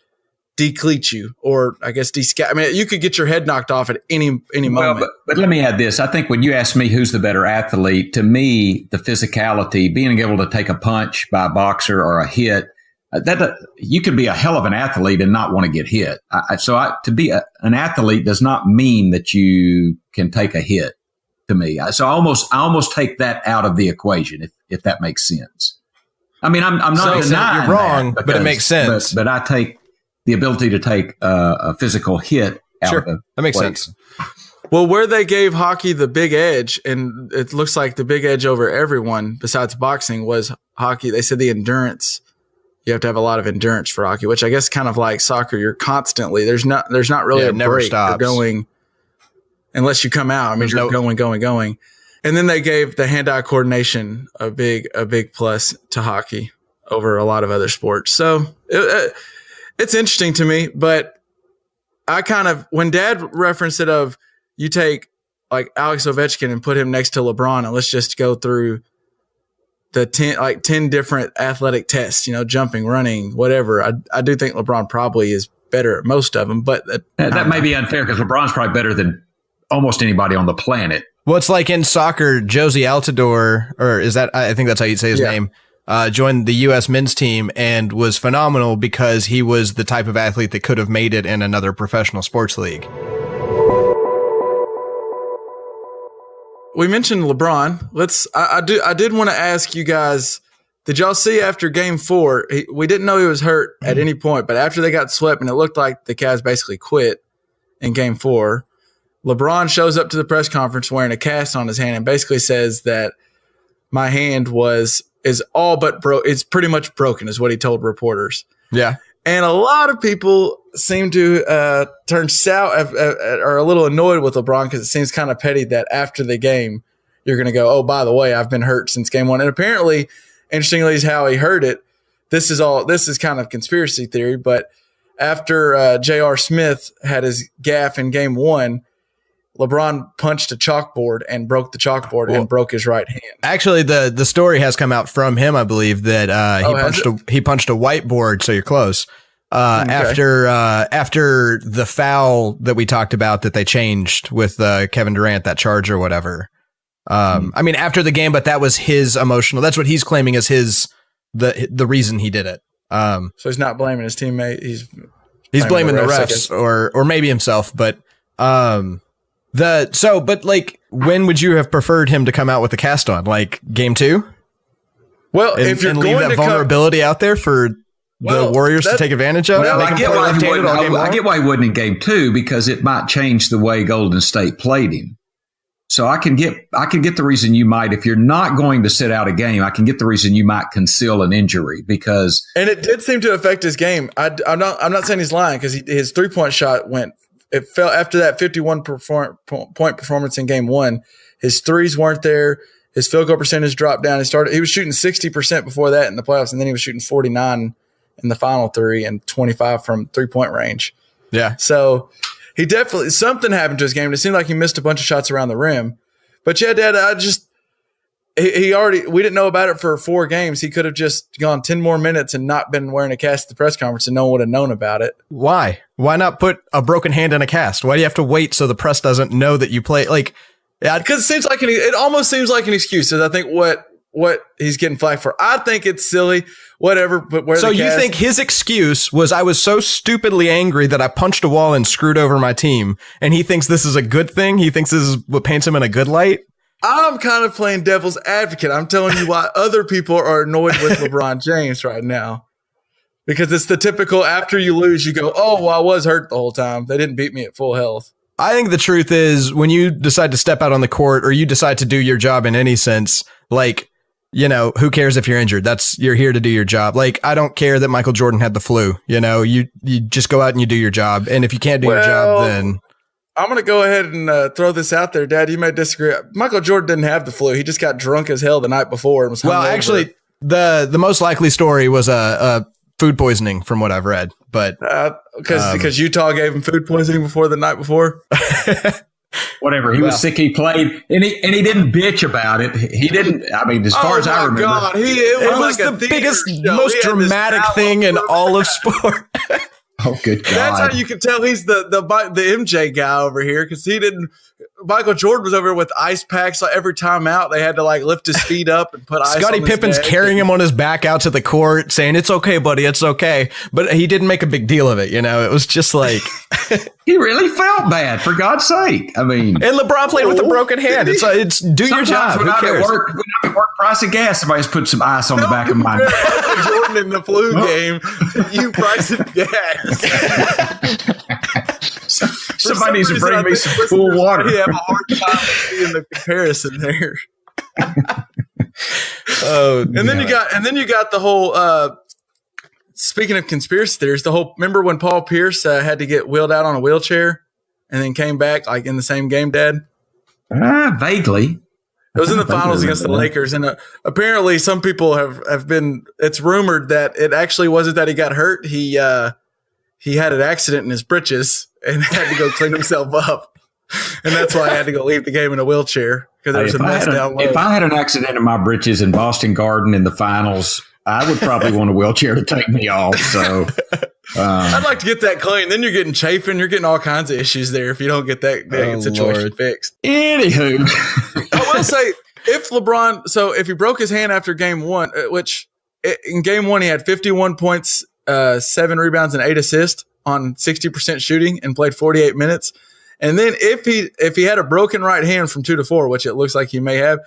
decleat you, or I guess I mean, you could get your head knocked off at any moment. But let me add this. I think when you ask me who's the better athlete, to me, the physicality, being able to take a punch by a boxer or a hit, that you can be a hell of an athlete and not want to get hit. To be an athlete does not mean that you can take a hit. To me, so I almost take that out of the equation, if that makes sense. I mean, I'm not denying you're wrong, but it makes sense. But I take the ability to take a physical hit out of the that makes place. sense. Well, where they gave hockey the big edge, and it looks like the big edge over everyone besides boxing was hockey. They said the endurance. You have to have a lot of endurance for hockey, which I guess kind of like soccer. You're constantly there's not really a never break. stops. You're going unless you come out. I mean, you're going. And then they gave the hand-eye coordination a big plus to hockey over a lot of other sports. So it's interesting to me, but I kind of when Dad referenced it of you take like Alex Ovechkin and put him next to LeBron, and let's just go through the 10 different athletic tests, jumping, running, whatever. I do think LeBron probably is better at most of them, but that may be unfair because LeBron's probably better than almost anybody on the planet. Well, it's like in soccer, Josie Altidore, or is that, I think that's how you'd say his name, joined the U.S. men's team and was phenomenal because he was the type of athlete that could have made it in another professional sports league. We mentioned LeBron. I did want to ask you guys, did y'all see after game 4, we didn't know he was hurt at any point, but after they got swept and it looked like the Cavs basically quit in game 4, LeBron shows up to the press conference wearing a cast on his hand and basically says that my hand is all but broke. It's pretty much broken, is what he told reporters. Yeah. And a lot of people seem to turn south, are a little annoyed with LeBron because it seems kind of petty that after the game, you're going to go, oh, by the way, I've been hurt since game one. And apparently, interestingly, is how he heard it. This is kind of conspiracy theory, but after J.R. Smith had his gaffe in game one, LeBron punched a chalkboard and broke the chalkboard and broke his right hand. Actually, the story has come out from him, I believe, that he punched a whiteboard. So you're close. After the foul that we talked about that they changed with Kevin Durant, that charge or whatever. I mean, after the game, but that was his emotional. That's what he's claiming as the reason he did it. So he's not blaming his teammate. He's blaming the refs or maybe himself. But but like, when would you have preferred him to come out with the cast on? Like game 2? Well, if you're leave that vulnerability out there for the Warriors to take advantage of. Well, I get why he wouldn't in game 2, because it might change the way Golden State played him. So I can get the reason you might, if you're not going to sit out a game, I can get the reason you might conceal an injury because. And it did seem to affect his game. I'm not saying he's lying, because his 3-point shot it fell after that 51 point performance in game 1. His threes weren't there. His field goal percentage dropped down. He was shooting 60% before that in the playoffs, and then he was shooting 49 in the final 3 and 25 from 3-point range. Yeah. So he definitely, something happened to his game. It seemed like he missed a bunch of shots around the rim. But yeah, Dad, we didn't know about it for 4 games. He could have just gone 10 more minutes and not been wearing a cast at the press conference, and no one would have known about it. Why? Why not put a broken hand in a cast? Why do you have to wait so the press doesn't know that you play? Like, because it almost seems like an excuse. I think what he's getting flack for. I think it's silly. Whatever. But so you think his excuse was, I was so stupidly angry that I punched a wall and screwed over my team, and he thinks this is a good thing? He thinks this is what paints him in a good light? I'm kind of playing devil's advocate. I'm telling you why other people are annoyed with LeBron James right now. Because it's the typical, after you lose, you go, oh, well, I was hurt the whole time. They didn't beat me at full health. I think the truth is, when you decide to step out on the court, or you decide to do your job in any sense, like, who cares if you're injured? You're here to do your job. Like, I don't care that Michael Jordan had the flu. You just go out and you do your job. And if you can't do your job, then I'm going to go ahead and throw this out there, Dad. You may disagree. Michael Jordan didn't have the flu. He just got drunk as hell the night before and was hungover. Actually, the most likely story was a food poisoning, from what I've read. But because Utah gave him food poisoning the night before. Whatever. He was sick. He played, and he didn't bitch about it. He didn't. I mean, as far as I remember, God, it was like the biggest, most dramatic thing in all of sport. Oh, good God! That's how you can tell he's the MJ guy over here, because he didn't. Michael Jordan was over here with ice packs. Like every time out, they had to lift his feet up and put ice. Scottie Pippen's carrying him on his back out to the court, saying, "It's okay, buddy, it's okay." But he didn't make a big deal of it. It was just like he really felt bad. For God's sake, I mean, and LeBron played with a broken hand. It's do your job. Who cares? When I'm at work, price of gas, somebody's put some ice on the back of mine. Jordan in the flu game, you price of gas. Somebody needs to bring me some cool water. You have a hard time seeing the comparison there. Then you got the whole. Speaking of conspiracy theories, remember when Paul Pierce had to get wheeled out on a wheelchair and then came back in the same game, Dad? Vaguely. It was in the finals against the Lakers, and apparently some people have been. It's rumored that it actually wasn't that he got hurt. He had an accident in his britches and had to go clean himself up, and that's why I had to go leave the game in a wheelchair, because there was a mess down low. If I had an accident in my britches in Boston Garden in the finals, I would probably want a wheelchair to take me off. So I'd like to get that clean. Then you're getting chafing. You're getting all kinds of issues there if you don't get that situation fixed. Anywho, I will say, if he broke his hand after game 1, which in game 1 he had 51 points, 7 rebounds and 8 assists on 60% shooting and played 48 minutes. And then if he had a broken right hand from 2 to 4, which it looks like he may have,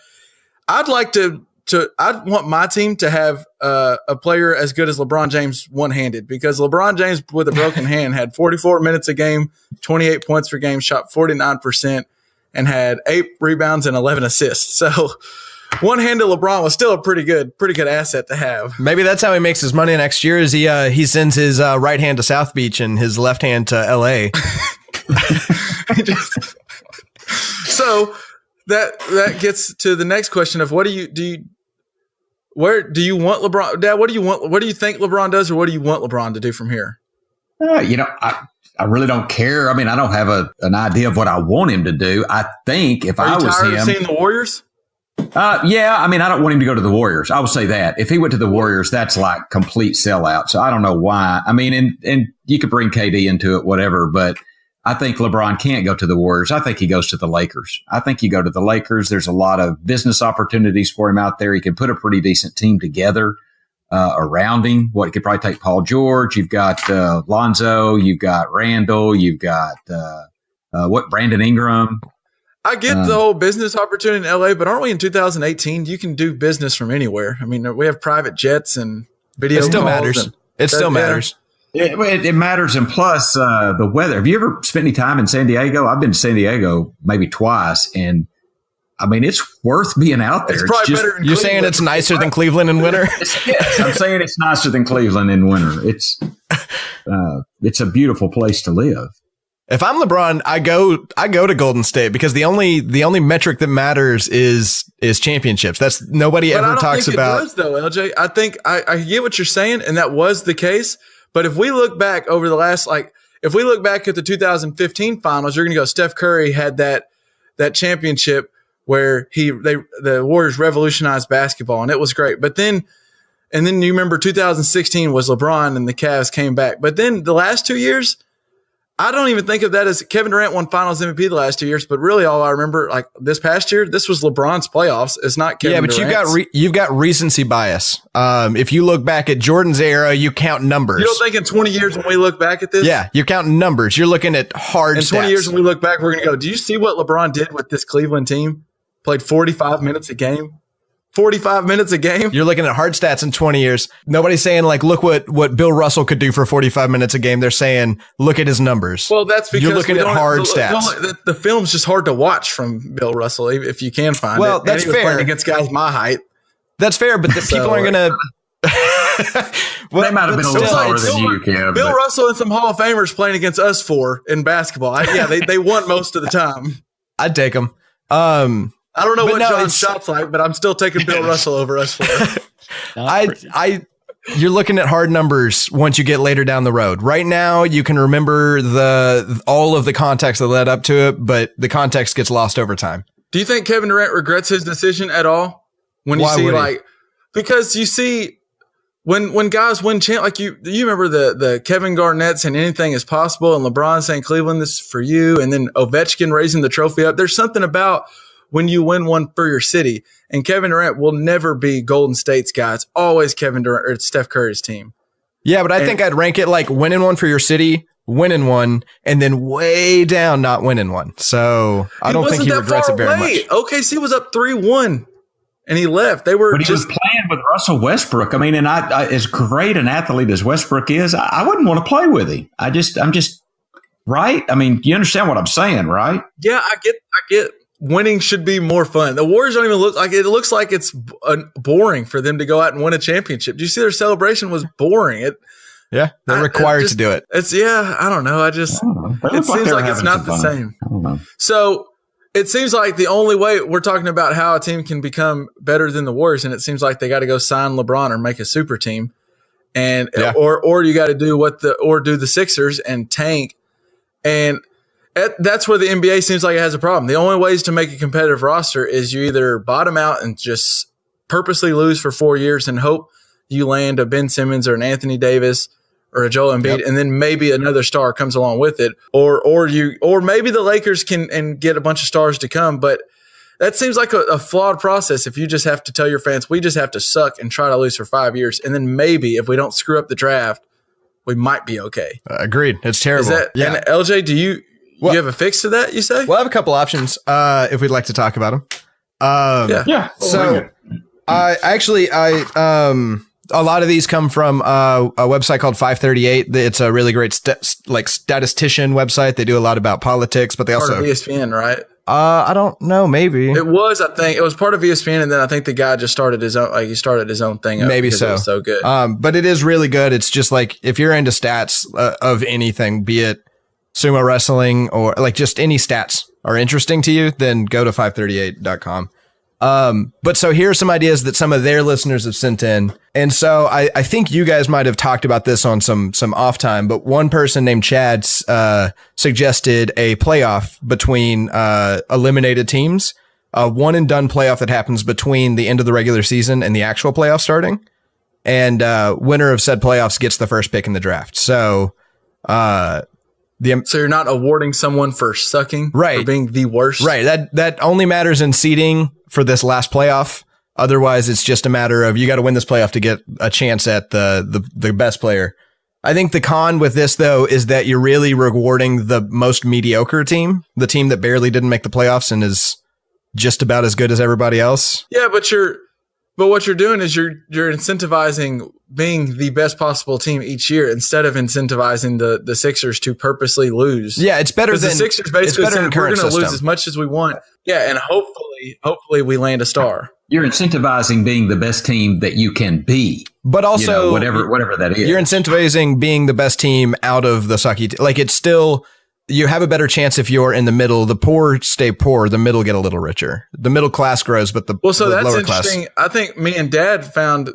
I'd like to want my team to have a player as good as LeBron James one-handed, because LeBron James with a broken hand had 44 minutes a game, 28 points per game, shot 49%, and had 8 rebounds and 11 assists. So one-handed LeBron was still a pretty good asset to have. Maybe that's how he makes his money next year. Is he sends his right hand to South Beach and his left hand to LA. So that gets to the next question of where do you want LeBron? Dad, what do you think LeBron does, or what do you want LeBron to do from here? I really don't care. I mean, I don't have an idea of what I want him to do. I think if I was tired him, of seeing the Warriors? Yeah, I mean, I don't want him to go to the Warriors. I will say that. If he went to the Warriors, that's like complete sellout. So I don't know why. I mean, and you could bring KD into it, whatever, but I think LeBron can't go to the Warriors. I think he goes to the Lakers. I think you go to the Lakers. There's a lot of business opportunities for him out there. He can put a pretty decent team together around him. He could probably take Paul George. You've got Lonzo. You've got Randall. You've got Brandon Ingram. I get the whole business opportunity in LA, but aren't we in 2018? You can do business from anywhere. I mean, we have private jets and video. It still calls matters. and It still matters. It matters. And plus the weather. Have you ever spent any time in San Diego? I've been to San Diego maybe twice. And I mean, it's worth being out there. It's probably better than You're Cleveland. saying it's nicer than Cleveland in winter? Yes, I'm saying it's nicer than Cleveland in winter. It's a beautiful place to live. If I'm LeBron, I go to Golden State, because the only metric that matters is championships. That's nobody ever talks about. It does, though, LJ. I think I get what you're saying, and that was the case. But if we look back over the last, if we look back at the 2015 finals, you're going to go, Steph Curry had that championship where the Warriors revolutionized basketball, and it was great. But then you remember 2016 was LeBron and the Cavs came back. But then the last 2 years, I don't even think of that as Kevin Durant won Finals MVP the last 2 years, but really all I remember, this past year, this was LeBron's playoffs. It's not Kevin Durant's. Yeah, but you've got recency bias. If you look back at Jordan's era, you count numbers. You don't think in 20 years when we look back at this? Yeah, you're counting numbers. You're looking at hard stats. In 20 years when we look back, we're going to go, do you see what LeBron did with this Cleveland team? Played 45 minutes a game. 45 minutes a game. You're looking at hard stats in 20 years. Nobody's saying look what Bill Russell could do for 45 minutes a game. They're saying, look at his numbers. Well, that's because you're looking at hard stats. The film's just hard to watch from Bill Russell if you can find it. Well, that's fair. Playing against guys my height. That's fair, but people aren't going to. They might have been a little taller than you, Cam. Bill Russell and some Hall of Famers playing against us four in basketball. They won most of the time. I'd take them. I don't know what John's shot's like, but I'm still taking Bill Russell over us four. You're looking at hard numbers once you get later down the road. Right now, you can remember all of the context that led up to it, but the context gets lost over time. Do you think Kevin Durant regrets his decision at all? When you see because you see when guys win you remember the Kevin Garnett saying anything is possible, and LeBron saying Cleveland, this is for you, and then Ovechkin raising the trophy up. There's something about when you win one for your city, and Kevin Durant will never be Golden State's guy. It's always Kevin Durant or it's Steph Curry's team. Yeah, but I think I'd rank it like winning one for your city, winning one, and then way down not winning one. So I don't think he regrets it very much. OKC was up 3-1, and he left. But he was playing with Russell Westbrook. I mean, and I as great an athlete as Westbrook is, I wouldn't want to play with him. I'm just right. I mean, you understand what I'm saying, right? Yeah, I get. Winning should be more fun. The Warriors don't even look like it. Looks like it's boring for them to go out and win a championship. Do you see their celebration was boring? They're required to do it. I don't know. It seems like it's not the same. I don't know. So it seems like the only way we're talking about how a team can become better than the Warriors, and it seems like they got to go sign LeBron or make a super team, and or you got to do do the Sixers and tank, and that's where the NBA seems like it has a problem. The only ways to make a competitive roster is you either bottom out and just purposely lose for 4 years and hope you land a Ben Simmons or an Anthony Davis or a Joel Embiid, and then maybe another star comes along with it, or maybe the Lakers can get a bunch of stars to come. But that seems like a flawed process if you just have to tell your fans, we just have to suck and try to lose for 5 years, and then maybe if we don't screw up the draft, we might be okay. Agreed. It's terrible. And LJ, do you have a fix to that, you say? We'll have a couple options if we'd like to talk about them. Yeah. So A lot of these come from a website called 538. It's a really great statistician website. They do a lot about politics, but they Part also of ESPN, right? I don't know, maybe It was, I think, it was part of ESPN, and then I think the guy just started his own. Like he started his own thing. Up maybe because so. It was so good. But it is really good. It's just like if you're into stats of anything, be it sumo wrestling or like just any stats are interesting to you, then go to 538.com. But so here are some ideas that some of their listeners have sent in. And so I think you guys might have talked about this on some off time, but one person named Chad, suggested a playoff between, eliminated teams, a one and done playoff that happens between the end of the regular season and the actual playoff starting. And, winner of said playoffs gets the first pick in the draft. So, So you're not awarding someone for sucking, Right. For being the worst, right. That only matters in seeding for this last playoff. Otherwise, it's just a matter of you got to win this playoff to get a chance at the best player. I think the con with this, though, is that you're really rewarding the most mediocre team, the team that barely didn't make the playoffs and is just about as good as everybody else. Yeah, but what you're doing is you're incentivizing being the best possible team each year instead of incentivizing the Sixers to purposely lose. Yeah, it's better than the Sixers basically it's better said than we're current going to lose system. as much as we want. Yeah, and hopefully we land a star. You're incentivizing being the best team that you can be. But also, whatever that is. You're incentivizing being the best team out of the sucky. Like it's still, you have a better chance if you're in the middle. The poor stay poor. The middle get a little richer. The middle class grows, but the Well, so the that's lower interesting. class. I think me and Dad found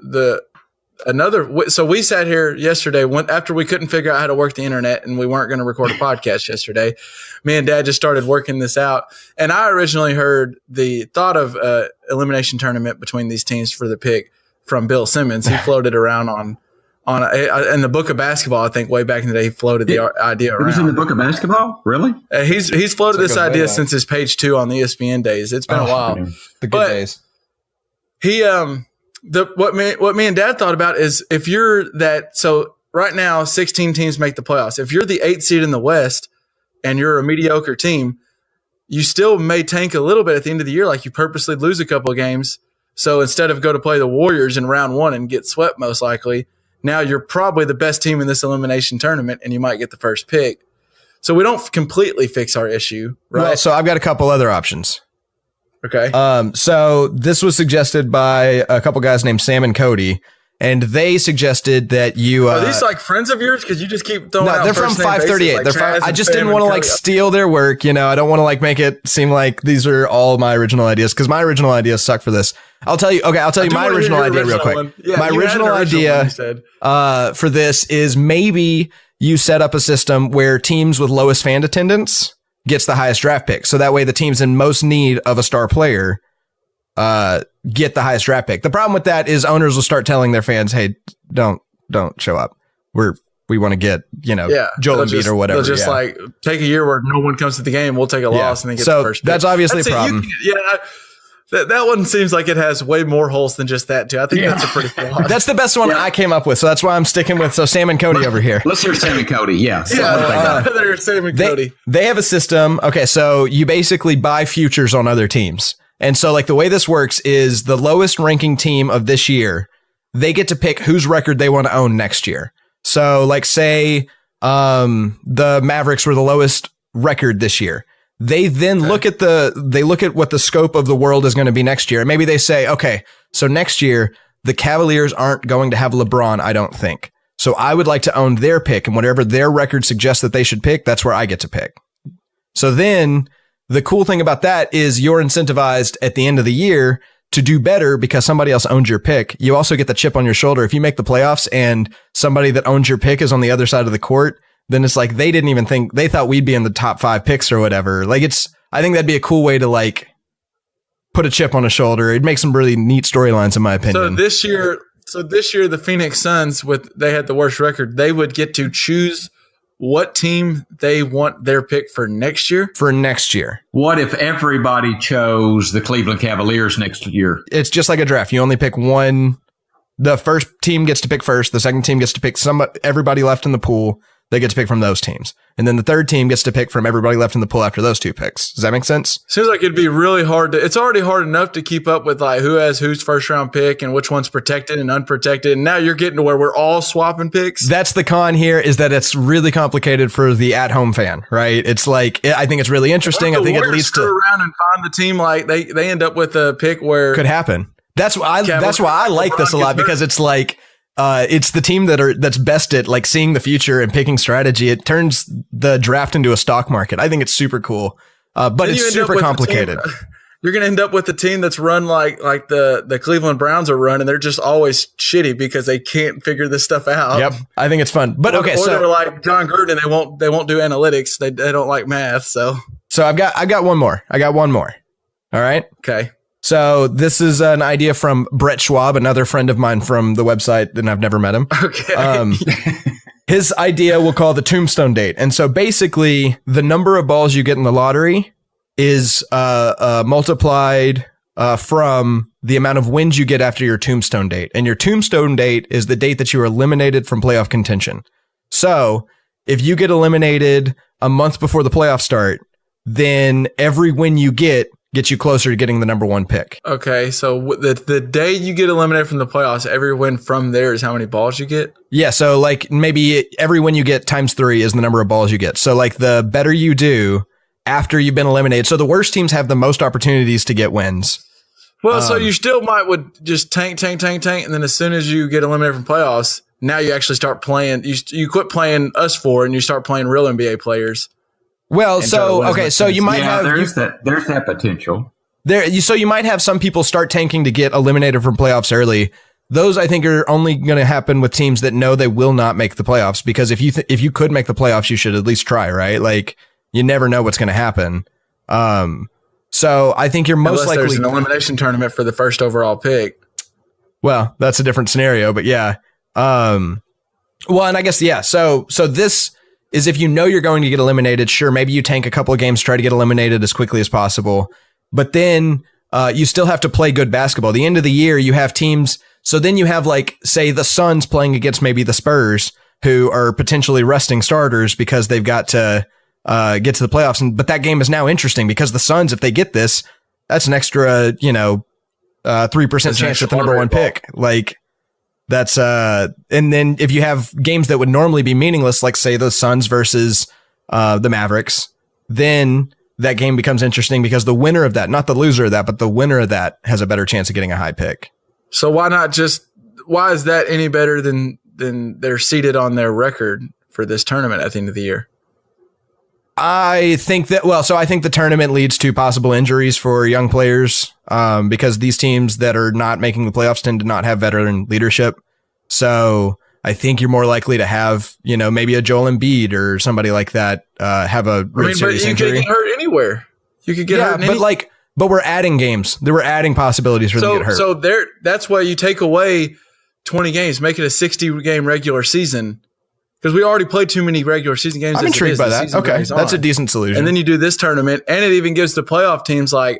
so we sat here yesterday after we couldn't figure out how to work the internet and we weren't going to record a podcast yesterday. Me and Dad just started working this out. And I originally heard the thought of elimination tournament between these teams for the pick from Bill Simmons. He floated around in the book of basketball. I think way back in the day, he floated the idea around. It was in the book of basketball? Really? He's floated this goes way idea back. since his page 2 on the ESPN days. It's been a while. The good But- days. He what me and Dad thought about is if you're so right now 16 teams make the playoffs. If you're the 8th seed in the West and you're a mediocre team, you still may tank a little bit at the end of the year, like you purposely lose a couple of games. So instead of go to play the Warriors in round 1 and get swept most likely, now you're probably the best team in this elimination tournament and you might get the first pick. So we don't completely fix our issue, right? Well, so I've got a couple other options. Okay. So this was suggested by a couple guys named Sam and Cody, and they suggested that you. Are these like friends of yours? Because you just keep throwing out No, they're from first name 538. bases, like Chaz I and just Sam didn't and want to like Cody. steal their work. You know, I don't want to like make it seem like these are all my original ideas because my original ideas suck for this. I'll tell you. Okay, I'll tell you do my wanna hear original your idea real original quick. one. Yeah, my you had original an original one, idea you said. for this is maybe you set up a system where teams with lowest fan attendance gets the highest draft pick. So that way the teams in most need of a star player get the highest draft pick. The problem with that is owners will start telling their fans, "Hey, don't show up. We want to get, Joel they'll Embiid just- or whatever." They'll just like take a year where no one comes to the game. We'll take a loss and then get So the first pick. that's obviously a it. problem. That one seems like it has way more holes than just that too. I think that's a pretty flaw. That's the best one I came up with, so that's why I'm sticking with. So Sam and Cody over here. Let's hear Sam and Cody. Yeah. They're Sam and Cody. They have a system. Okay, so you basically buy futures on other teams. And so like the way this works is the lowest ranking team of this year, they get to pick whose record they want to own next year. So like say the Mavericks were the lowest record this year. They then look at what the scope of the world is going to be next year. And maybe they say, okay, so next year the Cavaliers aren't going to have LeBron, I don't think. So I would like to own their pick, and whatever their record suggests that they should pick, that's where I get to pick. So then the cool thing about that is you're incentivized at the end of the year to do better because somebody else owns your pick. You also get the chip on your shoulder. If you make the playoffs and somebody that owns your pick is on the other side of the court, then it's like they didn't even think, they thought we'd be in the top 5 picks or whatever. Like I think that'd be a cool way to like put a chip on a shoulder. It'd make some really neat storylines in my opinion. So this year the Phoenix Suns they had the worst record. They would get to choose what team they want their pick for next year. For next year. What if everybody chose the Cleveland Cavaliers next year? It's just like a draft. You only pick one. The first team gets to pick first. The second team gets to pick everybody left in the pool. They get to pick from those teams. And then the third team gets to pick from everybody left in the pool after those 2 picks. Does that make sense? Seems like it'd be really hard it's already hard enough to keep up with like who has whose first round pick and which one's protected and unprotected. And now you're getting to where we're all swapping picks. That's the con here, is that it's really complicated for the at-home fan, right? It's like, I think it's really interesting. I think it leads to around and find the team like they end up with a pick where could happen. That's why I like this a lot, because it's like, it's the team that's best at like seeing the future and picking strategy. It turns the draft into a stock market. I think it's super cool, but it's super complicated. You're going to end up with a team that's run like the Cleveland Browns are run, and they're just always shitty because they can't figure this stuff out. Yep, I think it's fun. But okay, or so they're like John Gruden, they won't do analytics. They don't like math. So I got one more. All right. Okay. So this is an idea from Brett Schwab, another friend of mine from the website, and I've never met him. Okay. His idea we'll call the tombstone date. And so basically the number of balls you get in the lottery is multiplied from the amount of wins you get after your tombstone date. And your tombstone date is the date that you were eliminated from playoff contention. So if you get eliminated a month before the playoffs start, then every win you get gets you closer to getting the number 1 pick. Okay, so the day you get eliminated from the playoffs, every win from there is how many balls you get? Yeah, so like maybe every win you get times 3 is the number of balls you get. So like the better you do after you've been eliminated. So the worst teams have the most opportunities to get wins. Well, so you still would just tank, and then as soon as you get eliminated from playoffs, now you actually start playing. You quit playing us 4 and you start playing real NBA players. Well, so okay, so you might have there's that potential. So you might have some people start tanking to get eliminated from playoffs early. Those I think are only going to happen with teams that know they will not make the playoffs, because if you could make the playoffs, you should at least try, right? Like you never know what's going to happen. So I think you're most likely there's an elimination tournament for the first overall pick. Well, that's a different scenario, but yeah. Well, and I guess yeah. So this is if you know you're going to get eliminated, sure, maybe you tank a couple of games, try to get eliminated as quickly as possible. But then you still have to play good basketball. The end of the year, you have teams. So then you have like, say, the Suns playing against maybe the Spurs, who are potentially resting starters because they've got to get to the playoffs. But that game is now interesting because the Suns, if they get this, that's an extra, 3% chance at the number 1 pick. Like, that's and then if you have games that would normally be meaningless, like say the Suns versus the Mavericks, then that game becomes interesting because the winner of that, not the loser of that, but the winner of that has a better chance of getting a high pick. So why is that any better than they're seated on their record for this tournament at the end of the year? I think the tournament leads to possible injuries for young players because these teams that are not making the playoffs tend to not have veteran leadership. So I think you're more likely to have, maybe a Joel Embiid or somebody like that have a really serious injury. You could get hurt anywhere. You could get hurt. But we're adding games. We're adding possibilities for them to get hurt. So that's why you take away 20 games, make it a 60-game regular season. Because we already played too many regular season games. I'm intrigued by that. Okay, that's a decent solution. And then you do this tournament, and it even gives the playoff teams I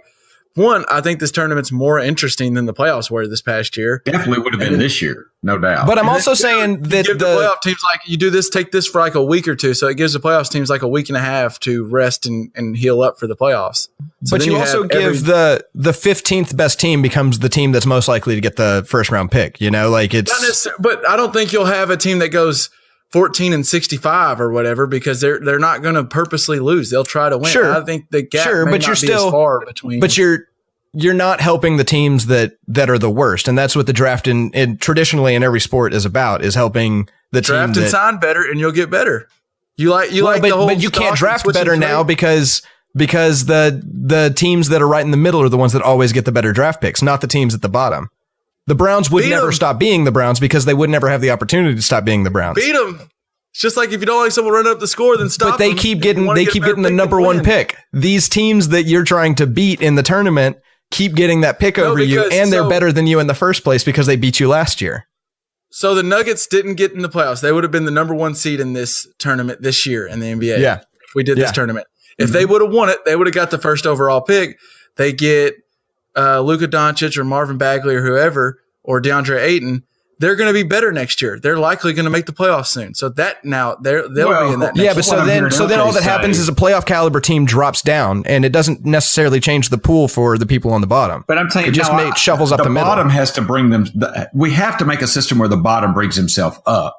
think this tournament's more interesting than the playoffs were this past year. Definitely would have been this year, no doubt. But I'm also saying that the playoff teams you do this, take this for like a week or two, so it gives the playoffs teams like a week and a half to rest and heal up for the playoffs. So but you also give the 15th best team becomes the team that's most likely to get the first round pick. It's not necessarily, but I don't think you'll have a team that goes 14-65 or whatever, because they're not going to purposely lose. They'll try to win. Sure. I think the gap but not you're be still as far between. But you're not helping the teams that are the worst, and that's what the draft in traditionally in every sport is about, is helping the draft team and sign better, and you'll get better. But you can't draft better now because the teams that are right in the middle are the ones that always get the better draft picks, not the teams at the bottom. The Browns would never stop being the Browns because they would never have the opportunity to stop being the Browns. Beat them. It's just like if you don't like someone run up the score, then stop. But they keep getting the number 1 pick. These teams that you're trying to beat in the tournament keep getting that pick over you, and they're better than you in the first place because they beat you last year. So the Nuggets didn't get in the playoffs. They would have been the number 1 seed in this tournament this year in the NBA. Yeah, if we did this tournament. If they would have won it, they would have got the first overall pick. They get Luka Doncic or Marvin Bagley or whoever, or DeAndre Ayton. they're going to be better next year. They're likely going to make the playoffs soon. So that now they'll be in that. Yeah, but next year. so then all that happens is a playoff caliber team drops down, and it doesn't necessarily change the pool for the people on the bottom. But I'm saying it just shuffles up the middle. Bottom has to bring them. We have to make a system where the bottom brings himself up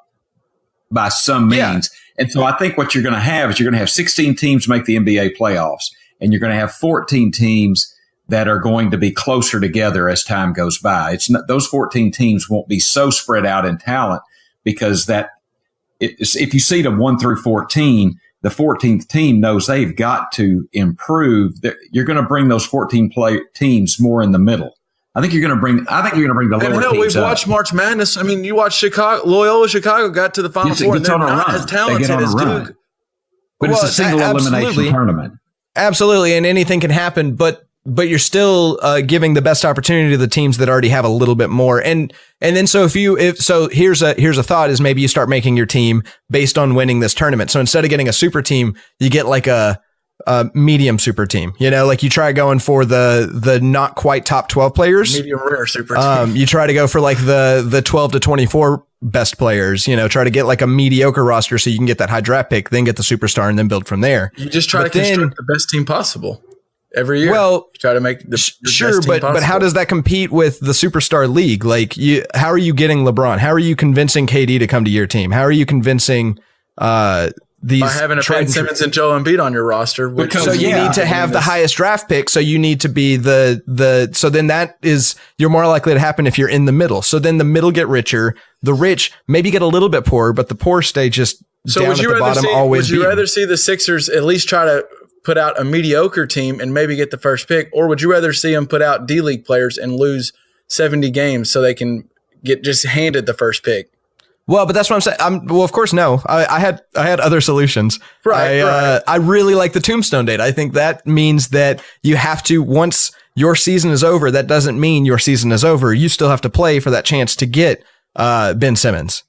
by some means. Yeah. And so I think what you're going to have is you're going to have 16 teams make the NBA playoffs, and you're going to have 14 teams that are going to be closer together as time goes by. It's not, those 14 teams won't be so spread out in talent because if you seed them 1 through 14, the 14th team knows they've got to improve. You're going to bring those 14 teams more in the middle. I think you're going to bring the lower teams we've watched March Madness. I mean, you watch Chicago, Loyola Chicago got to the Final Four, and they're not as talented as Duke. But it's a single elimination tournament. Absolutely, and anything can happen, but you're still giving the best opportunity to the teams that already have a little bit more. And then so here's a thought is maybe you start making your team based on winning this tournament. So instead of getting a super team, you get like a medium super team. You know, like you try going for the not quite top 12 players. Medium rare super team. You try to go for like the 12 to 24 best players, you know, try to get like a mediocre roster so you can get that high draft pick, then get the superstar and then build from there. You just try to construct the best team possible. Every year, try to make the sure, best team but how does that compete with the superstar league? Like, how are you getting LeBron? How are you convincing KD to come to your team? How are you convincing these by having a Ben Simmons and Joel Embiid on your roster? So you need to have the highest draft pick. So you need to be the. So then you're more likely to happen if you're in the middle. So then the middle get richer. The rich maybe get a little bit poorer, but the poor stay just down at the bottom. Would you rather see the Sixers at least try to put out a mediocre team and maybe get the first pick, or would you rather see them put out D-League players and lose 70 games so they can get just handed the first pick? Well, but that's what I'm saying. Well, of course, no. I had other solutions. Right. I really like the tombstone date. I think that means that you have to, once your season is over, that doesn't mean your season is over. You still have to play for that chance to get Ben Simmons.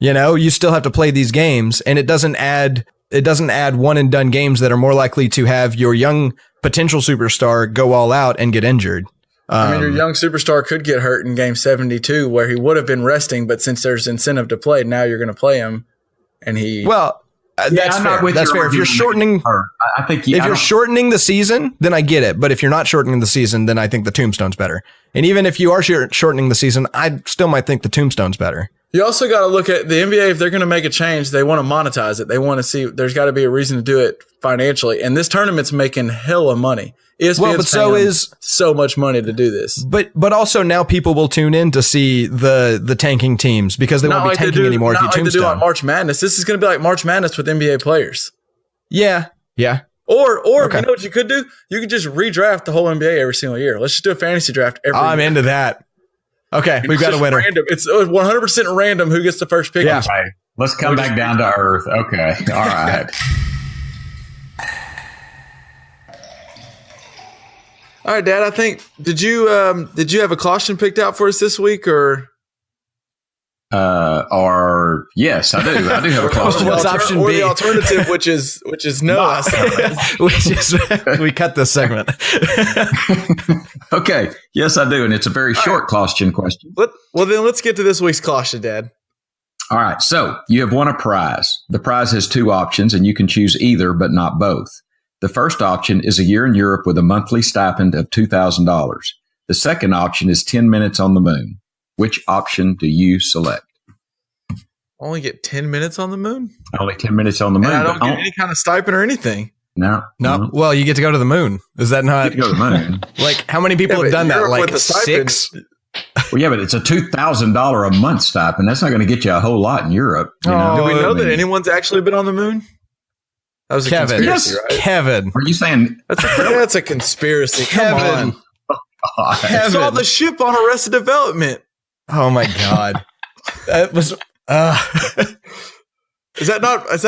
You know, you still have to play these games, and it doesn't add one and done games that are more likely to have your young potential superstar go all out and get injured. I mean, your young superstar could get hurt in game 72 where he would have been resting, but since there's incentive to play, now you're going to play him. And that's fair. That's fair. If you're shortening, you're shortening the season, then I get it. But if you're not shortening the season, then I think the tombstone's better. And even if you are shortening the season, I still might think the tombstone's better. You also got to look at the NBA. If they're going to make a change, they want to monetize it. They want to see there's got to be a reason to do it financially. And this tournament's making hella money. ESPN's paying so much money to do this. But also now people will tune in to see the tanking teams because they won't be tanking anymore if you tombstone. Not like they do on March Madness. This is going to be like March Madness with NBA players. Yeah. Or okay. You know what you could do? You could just redraft the whole NBA every single year. Let's just do a fantasy draft every year. I'm into that. Okay, we've got a winner. Random. It's 100% random who gets the first pick. Yeah. Right. Let's come back down to earth. Okay. All right. All right, Dad. I think did you have a caution picked out for us this week or? Yes, I do. I do have a caution. What's option B? Or the alternative, which is no. Which is we cut this segment. Okay. Yes, I do, and it's a very short caution question. Well, then let's get to this week's caution, Dad. All right. So you have won a prize. The prize has two options, and you can choose either, but not both. The first option is a year in Europe with a monthly stipend of $2,000. The second option is 10 minutes on the moon. Which option do you select? Only get 10 minutes on the moon? Only 10 minutes on the moon. And I don't get any kind of stipend or anything. No. Well, you get to go to the moon. Is that not? You get to go to the moon. Like, how many people have done that? Like 6? Well, yeah, but it's a $2,000 a month stipend. That's not going to get you a whole lot in Europe. You know? Do we know that anyone's actually been on the moon? That was a conspiracy, right? Kevin. Are you saying that's a conspiracy? Kevin. Come on. I saw the ship on Arrested Development. Oh my God. That was Is that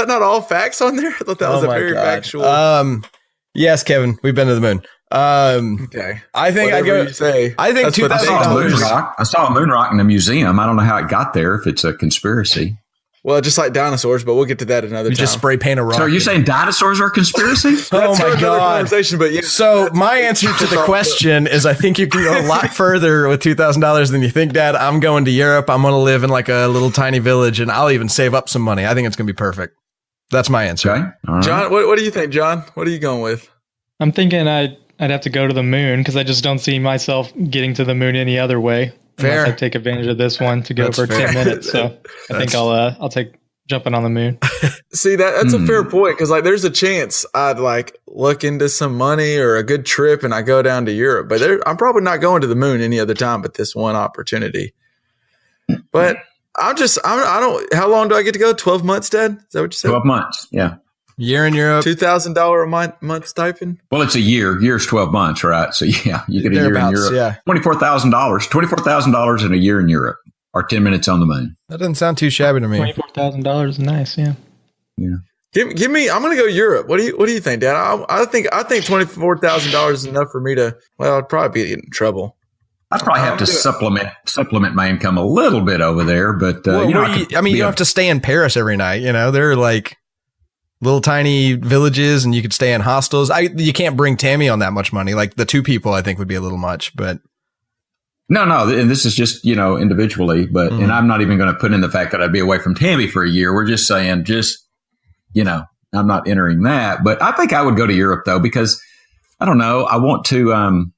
not all facts on there? I thought that was a very factual. Yes, Kevin, we've been to the moon. Okay. I think I think $2,000. I saw a moon rock in a museum. I don't know how it got there, if it's a conspiracy. Well, just like dinosaurs, but we'll get to that another time. Just spray paint a rock. So are you saying dinosaurs are a conspiracy? Oh That's for my another God. conversation, but yeah. So my answer to the question is I think you can go a lot further with $2,000 than you think, Dad. I'm going to Europe. I'm going to live in like a little tiny village, and I'll even save up some money. I think it's going to be perfect. That's my answer. Okay. All right. John, what do you think, John? What are you going with? I'm thinking I'd have to go to the moon because I just don't see myself getting to the moon any other way. Fair. Unless I take advantage of this one to go That's for fair. 10 minutes. So I think I'll take jumping on the moon. See, that's a fair point because like there's a chance I'd like look into some money or a good trip and I go down to Europe, but I'm probably not going to the moon any other time but this one opportunity. But I don't. How long do I get to go? 12 months, Dad? Is that what you said? 12 months. Yeah. Year in Europe. $2,000 a month stipend. Well, it's a year. Year's 12 months, right? So yeah, you get a year in Thereabouts, Europe. yeah. $24,000. $24,000 in a year in Europe, or 10 minutes on the moon. That doesn't sound too shabby to me. $24,000 is nice. Yeah. Yeah. Give me. I'm going to go Europe. What do you think, Dad? I think $24,000 is enough for me to. Well, I'd probably be in trouble. I'd probably have to supplement my income a little bit over there, but Well, you know, you don't have to stay in Paris every night. You know, they're like little tiny villages, and you could stay in hostels. You can't bring Tammy on that much money. Like the two people, I think would be a little much. But No, and this is just individually, but and I'm not even going to put in the fact that I'd be away from Tammy for a year. We're just saying, I'm not entering that. But I think I would go to Europe though because I don't know. I want to. I'm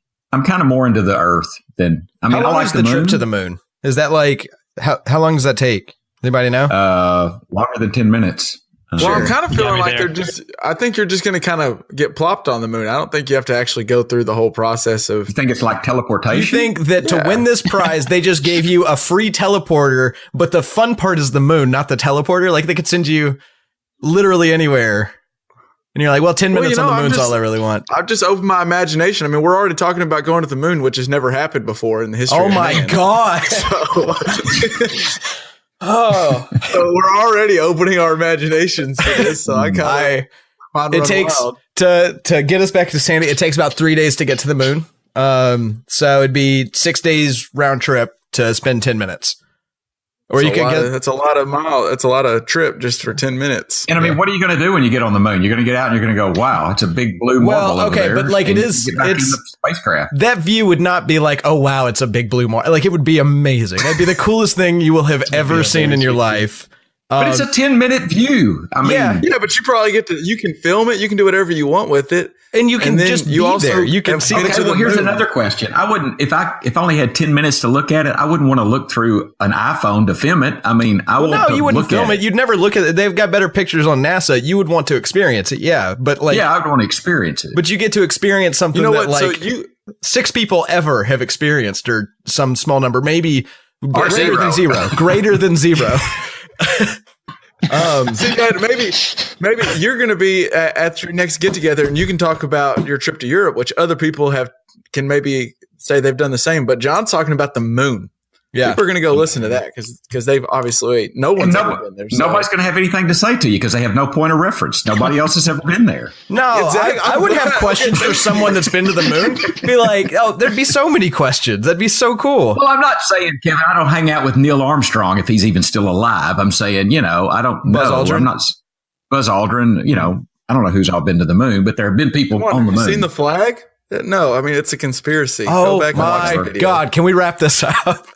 kind of more into the Earth than I mean. how long I like is the trip to the moon? Is that like how long does that take? Anybody know? Longer than 10 minutes. Well, I'm kind of feeling me like there. they're just. I think you're just going to kind of get plopped on the moon. I don't think you have to actually go through the whole process of. You think it's like teleportation? You think that to win this prize, they just gave you a free teleporter, but the fun part is the moon, not the teleporter? Like they could send you literally anywhere. And you're like, well, 10 minutes on the moon's all I really want. I've just opened my imagination. I mean, we're already talking about going to the moon, which has never happened before in the history Oh of my man. God. So we're already opening our imaginations for this. So I kind of find It takes to get us back to Sandy. It takes about 3 days to get to the moon. So it'd be 6 days round trip to spend 10 minutes. Or you could get that's a lot of mile. That's a lot of trip just for 10 minutes. And I mean, what are you going to do when you get on the moon? You're going to get out and you're going to go, wow, it's a big blue marble over there. but like and it is, you get back in it's the spacecraft. that view would not be like, oh wow, it's a big blue marble. Like it would be amazing. That'd be the coolest thing you will have ever seen in your life. But it's a 10-minute view. I mean, Yeah, but you probably you can film it. You can do whatever you want with it. And you can then just you be also there. You can have see been the to well, the here's moon. another question. I wouldn't, if I only had 10 minutes to look at it, I wouldn't want to look through an iPhone to film it. I mean, you wouldn't look film at it. You'd never look at it. They've got better pictures on NASA. You would want to experience it. Yeah. But like, yeah, I would want to experience it. but you get to experience something You know that what? like 6 people ever have experienced, or some small number, maybe Or greater than zero. zero. Greater than zero. See, Dad, maybe you're going to be at your next get together, and you can talk about your trip to Europe, which other people can maybe say they've done the same. But John's talking about the moon. Yeah. People are going to go listen to that because they've obviously no one's ever been there. So. Nobody's going to have anything to say to you because they have no point of reference. Nobody else has ever been there. No, Exactly. I would have questions for someone that's been to the moon. Be like, oh, there'd be so many questions. That'd be so cool. Well, I'm not saying, Kevin, I don't hang out with Neil Armstrong if he's even still alive. I'm saying, I don't Buzz know. Aldrin? I'm not Buzz Aldrin. I don't know who's all been to the moon, but there have been people Come on, on the have you moon. seen the flag? No, I mean it's a conspiracy. Oh Go back and watch the my video. God. Can we wrap this up?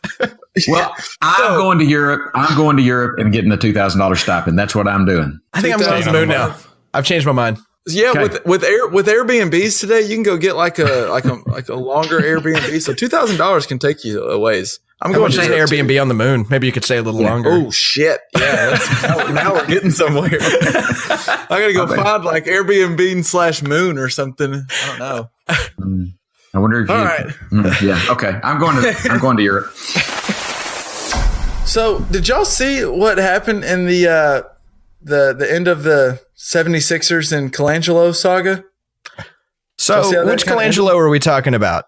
Well, I'm going to Europe. I'm going to Europe and getting the $2,000 stipend. That's what I'm doing. I think I'm going to the moon now. I've changed my mind. Yeah, Okay. with Airbnbs today, you can go get like a longer Airbnb. So $2,000 can take you a ways. I'm How going much to is an Europe, too. Airbnb on the moon? Maybe you could stay a little longer. Oh shit! Yeah, now we're getting somewhere. I gotta go find like Airbnb/moon or something. I don't know. I wonder if All you. right. Yeah. Okay. I'm going to Europe. So, did y'all see what happened in the end of the 76ers and Colangelo saga? So see how that which kinda Colangelo are we talking about?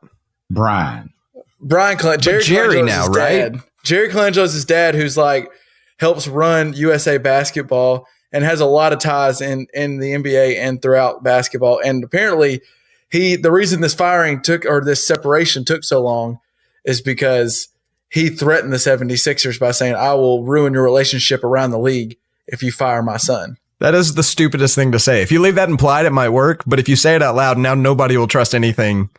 Brian. Jerry Jerry Colangelo's now, his right? dad. Jerry Colangelo's his dad, who's like helps run USA basketball and has a lot of ties in the NBA and throughout basketball. And apparently, the reason this separation took so long is because he threatened the 76ers by saying, I will ruin your relationship around the league if you fire my son. That is the stupidest thing to say. If you leave that implied, it might work. But if you say it out loud, now nobody will trust anything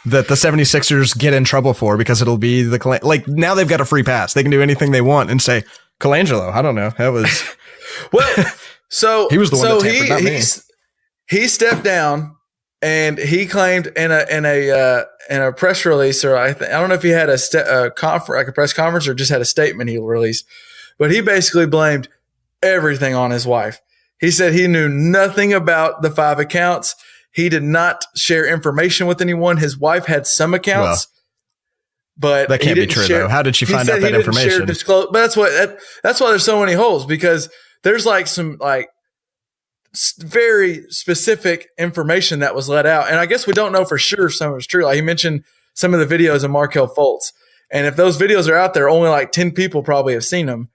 that the 76ers get in trouble for, because it'll be like now they've got a free pass. They can do anything they want and say, Colangelo, I don't know. That was well, so he was the one that tampered, not me. He stepped down and he claimed in a press release, or I don't know if he had a press conference or just had a statement he released, but he basically blamed everything on his wife. He said he knew nothing about the 5 accounts. He did not share information with anyone. His wife had some accounts, but that can't be true though. How did she find out that information? But that's why there's so many holes, because there's like some like very specific information that was let out. And I guess we don't know for sure if some of it's true. Like he mentioned some of the videos of Markelle Fultz. And if those videos are out there, only like 10 people probably have seen them.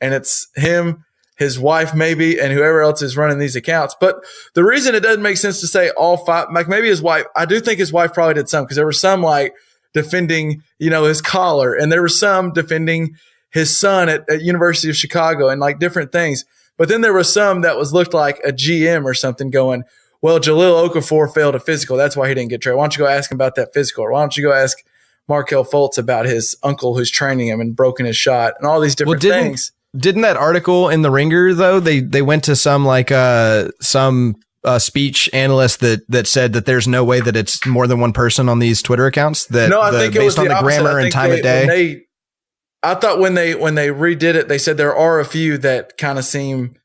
And it's him, his wife maybe, and whoever else is running these accounts. But the reason it doesn't make sense to say all 5, like maybe his wife, I do think his wife probably did some, because there were some like defending, his collar, and there were some defending his son at University of Chicago and like different things. But then there was some that looked like a GM or something going, well, Jahlil Okafor failed a physical. That's why he didn't get traded. Why don't you go ask him about that physical? Or why don't you go ask Markelle Fultz about his uncle who's training him and broken his shot and all these different things. Didn't that article in the Ringer though? They went to some speech analyst that said that there's no way that it's more than one person on these Twitter accounts. That I think it was based on the grammar and time of day. I thought when they redid it, they said there are a few that kind of seem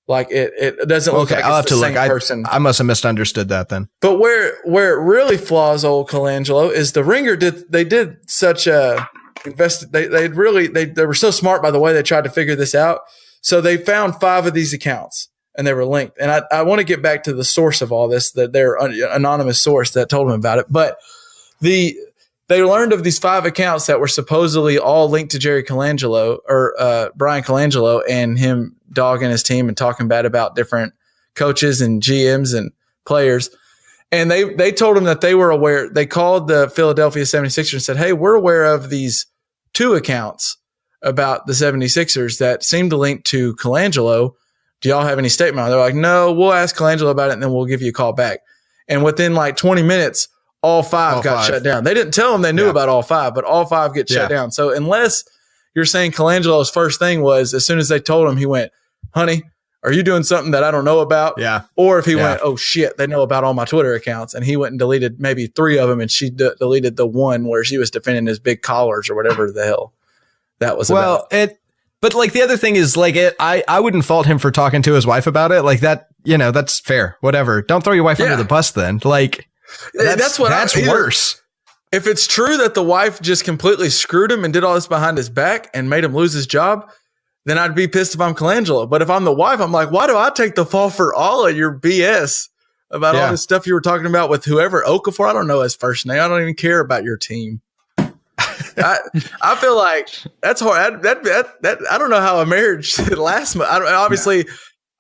like it doesn't look like I'll have it's the same person. I must have misunderstood that then. But where it really flaws old Colangelo is the Ringer did such a they were so smart by the way they tried to figure this out. So they found 5 of these accounts and they were linked. And I want to get back to the source of all this, that their anonymous source that told them about it. But they learned of these 5 accounts that were supposedly all linked to Jerry Colangelo or Brian Colangelo, and him dogging his team and talking bad about different coaches and GMs and players. And they told him that they were aware. They called the Philadelphia 76ers and said, hey, we're aware of these 2 accounts about the 76ers that seem to link to Colangelo. Do y'all have any statement on it? They're like, no, we'll ask Colangelo about it and then we'll give you a call back. And within like 20 minutes, all 5 got shut down. They didn't tell them they knew about all 5, but all 5 get shut down. So unless you're saying Colangelo's first thing was, as soon as they told him, he went, honey, are you doing something that I don't know about? Yeah. Or if he went, oh shit, they know about all my Twitter accounts, and he went and deleted maybe 3 of them, and she deleted the one where she was defending his big collars or whatever the hell that was about. But like the other thing is like I wouldn't fault him for talking to his wife about it. Like that, that's fair. Whatever. Don't throw your wife under the bus then. Like that's worse. If it's true that the wife just completely screwed him and did all this behind his back and made him lose his job, then I'd be pissed if I'm Colangelo. But if I'm the wife, I'm like, why do I take the fall for all of your BS about all this stuff you were talking about with whoever Okafor? I don't know his first name. I don't even care about your team. I feel like that's hard. That I don't know how a marriage lasts. Obviously,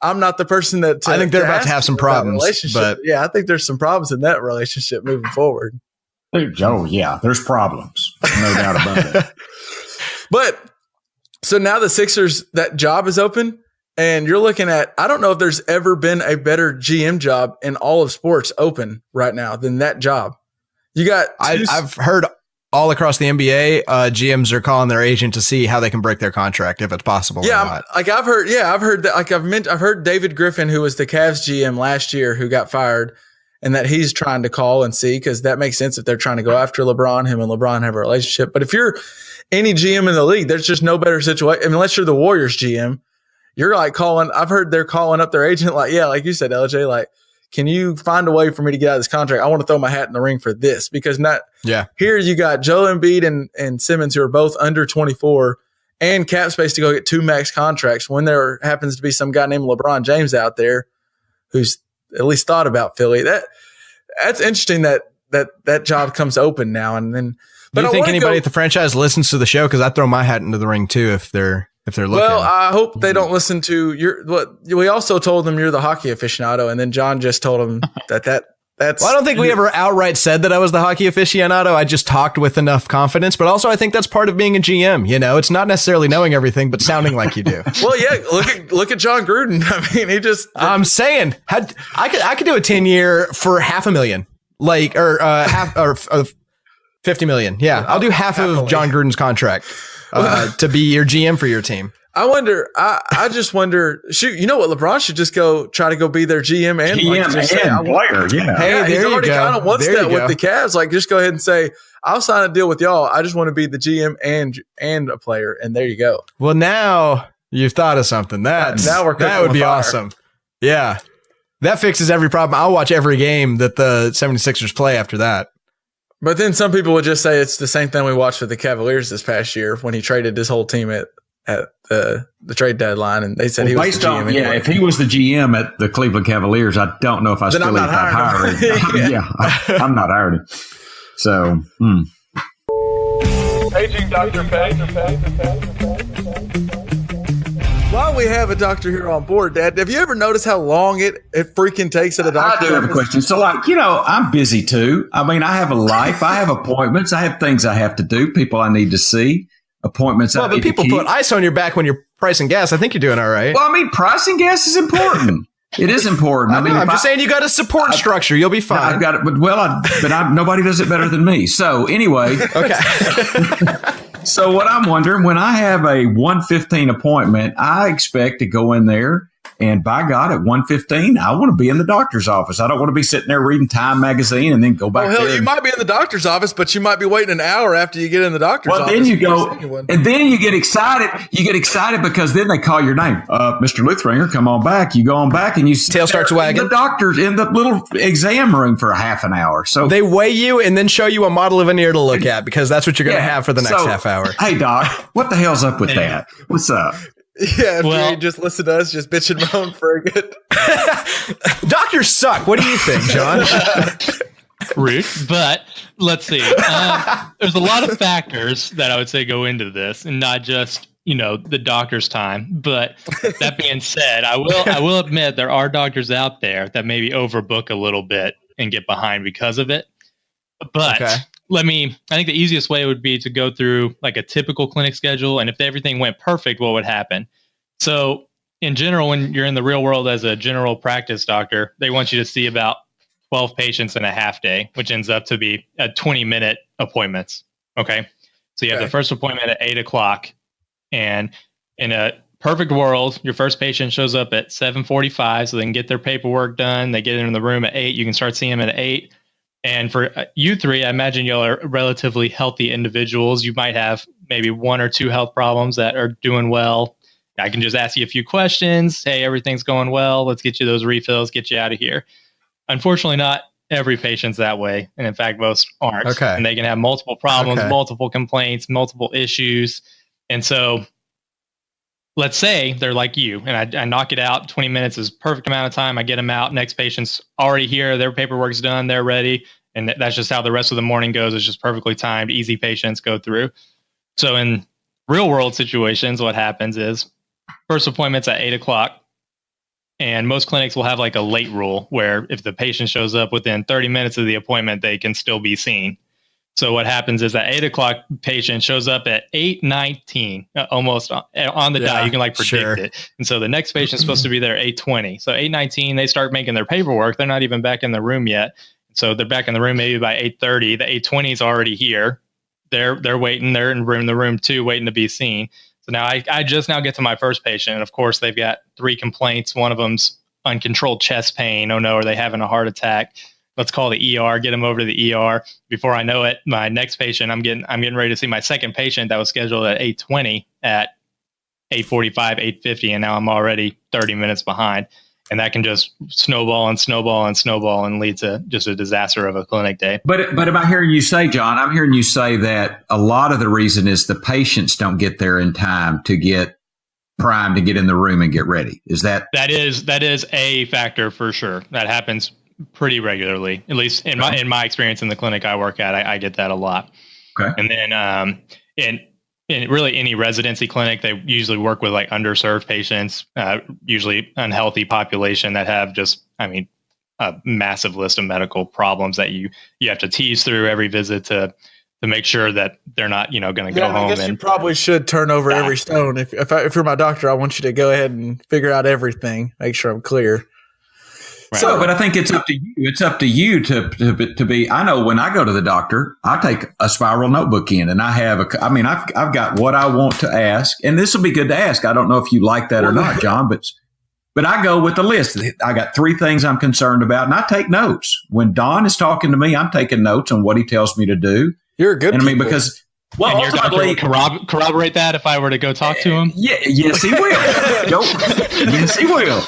I'm not the person that I think they're about to have some problems. But yeah, I think there's some problems in that relationship moving forward. Oh yeah, there's problems, no doubt about it. But so now the Sixers, that job is open, and you're looking at, I don't know if there's ever been a better GM job in all of sports open right now than that job. You got, I've heard all across the NBA, GMs are calling their agent to see how they can break their contract if it's possible. Yeah, I've heard that. Like I've heard David Griffin, who was the Cavs GM last year, who got fired, and that he's trying to call and see, because that makes sense if they're trying to go after LeBron. Him and LeBron have a relationship. But if you're any GM in the league, there's just no better situation. I mean, unless you're the Warriors GM, you're like calling. I've heard they're calling up their agent, like, yeah, like you said, LJ, like, can you find a way for me to get out of this contract? I want to throw my hat in the ring for this, because here you got Joel Embiid and Simmons, who are both under 24 and cap space to go get 2 max contracts, when there happens to be some guy named LeBron James out there who's at least thought about Philly. That's interesting that job comes open now and then. Do you think anybody at the franchise listens to the show? Because I throw my hat into the ring too if they're looking. Well, I hope they don't listen to we also told them you're the hockey aficionado, and then John just told them that That's. Well, I don't think we ever outright said that I was the hockey aficionado. I just talked with enough confidence. But also, I think that's part of being a GM. You know, it's not necessarily knowing everything, but sounding like you do. Well, yeah. Look at John Gruden. I mean, he just. I'm saying, I could do a 10-year for $500,000, like half or 50 million. Yeah, I'll do half of John Gruden's contract to be your GM for your team. I wonder. I just wonder. Shoot, you know what? LeBron should just try to go be their GM and player. Yeah. Hey, he's there already you go. kind of wants There that you with go. the Cavs. Like, just go ahead and say, I'll sign a deal with y'all. I just want to be the GM and a player. And there you go. Well, now you've thought of something. That would be awesome. Yeah, that fixes every problem. I'll watch every game that the 76ers play after that. But then some people would just say it's the same thing we watched with the Cavaliers this past year when he traded his whole team at the trade deadline, and they said he was the GM. Anyway. If he was the GM at the Cleveland Cavaliers, I don't know if I still hired him. I'm not hiring him. So, Paging Dr. While we have a doctor here on board, Dad, have you ever noticed how long it freaking takes at a doctor's I do have a office? question. So, I'm busy too. I mean, I have a life. I have appointments. I have things I have to do, people I need to see, appointments I need to keep. But people put ice on your back when you're pricing gas. I think you're doing all right. Well, I mean, pricing gas is important. It is important. I'm just saying you got a support structure. You'll be fine. I've got it. But nobody does it better than me. So anyway. Okay. So what I'm wondering, when I have a 1:15 appointment, I expect to go in there and by God, at 1:15, I want to be in the doctor's office. I don't want to be sitting there reading Time magazine and then go back there. You might be in the doctor's office, but you might be waiting an hour after you get in the doctor's office. Well, then you go, and then you get excited. You get excited because then they call your name. Mr. Luthringer, come on back. You go on back and you tail starts wagging. The doctor's in the little exam room for a half an hour. So they weigh you and then show you a model of an ear to look at because that's what you're going to have for the next half hour. Hey, Doc, what the hell's up with that? What's up? Yeah, if you just listen to us, just bitch and moan for a good. Doctors suck. What do you think, John? Rude, but let's see. There's a lot of factors that I would say go into this, and not just the doctor's time. But that being said, I will admit there are doctors out there that maybe overbook a little bit and get behind because of it. But I think the easiest way would be to go through like a typical clinic schedule. And if everything went perfect, what would happen? So in general, when you're in the real world as a general practice doctor, they want you to see about 12 patients in a half day, which ends up to be 20-minute appointments. Okay. So you have the first appointment at 8:00, and in a perfect world, your first patient shows up at 7:45 so they can get their paperwork done. They get in the room at 8. You can start seeing them at 8. And for you three, I imagine y'all are relatively healthy individuals. You might have maybe one or two health problems that are doing well. I can just ask you a few questions. Hey, everything's going well. Let's get you those refills, get you out of here. Unfortunately, not every patient's that way. And in fact, most aren't. Okay. And they can have multiple problems, multiple complaints, multiple issues. And so let's say they're like you, and I knock it out. 20 minutes is perfect amount of time. I get them out. Next patient's already here. Their paperwork's done. They're ready. And that's just how the rest of the morning goes. It's just perfectly timed. Easy patients go through. So in real world situations, what happens is first appointment's at 8:00. And most clinics will have like a late rule where if the patient shows up within 30 minutes of the appointment, they can still be seen. So what happens is that 8:00 patient shows up at 8:19, almost on the dot. You can predict it. And so the next patient's supposed to be there at 8:20. So 8:19, they start making their paperwork. They're not even back in the room yet. So they're back in the room maybe by 8:30. The 8:20 is already here. They're waiting. They're in the room 2, waiting to be seen. So now I just now get to my first patient. And of course, they've got 3 complaints. One of them's uncontrolled chest pain. Oh no, are they having a heart attack? Let's call the ER, get them over to the ER. Before I know it, my next patient, I'm getting ready to see my second patient that was scheduled at 8:20 at 8:45, 8:50, and now I'm already 30 minutes behind. And that can just snowball and snowball and snowball and lead to just a disaster of a clinic day. But am I hearing you say, John, I'm hearing you say that a lot of the reason is the patients don't get there in time to get primed to get in the room and get ready. Is that? That is a factor for sure. That happens pretty regularly, at least in my experience in the clinic I work at. I get that a lot. Okay. And then in really any residency clinic, they usually work with like underserved patients, usually unhealthy population that have just, a massive list of medical problems that you have to tease through every visit to make sure that they're not, going to go I home. guess And you probably should turn over every stone. If you're my doctor, I want you to go ahead and figure out everything. Make sure I'm clear. Right. So, but I think it's up to you. It's up to you to be. I know when I go to the doctor, I take a spiral notebook in, and I have I've got what I want to ask, and this will be good to ask. I don't know if you like that or not, John, but I go with the list. I got 3 things I'm concerned about, and I take notes. When Don is talking to me, I'm taking notes on what he tells me to do. You're a good. And I mean, because and your doctor would corroborate that if I were to go talk to him. Yes, he will. Yes, he will.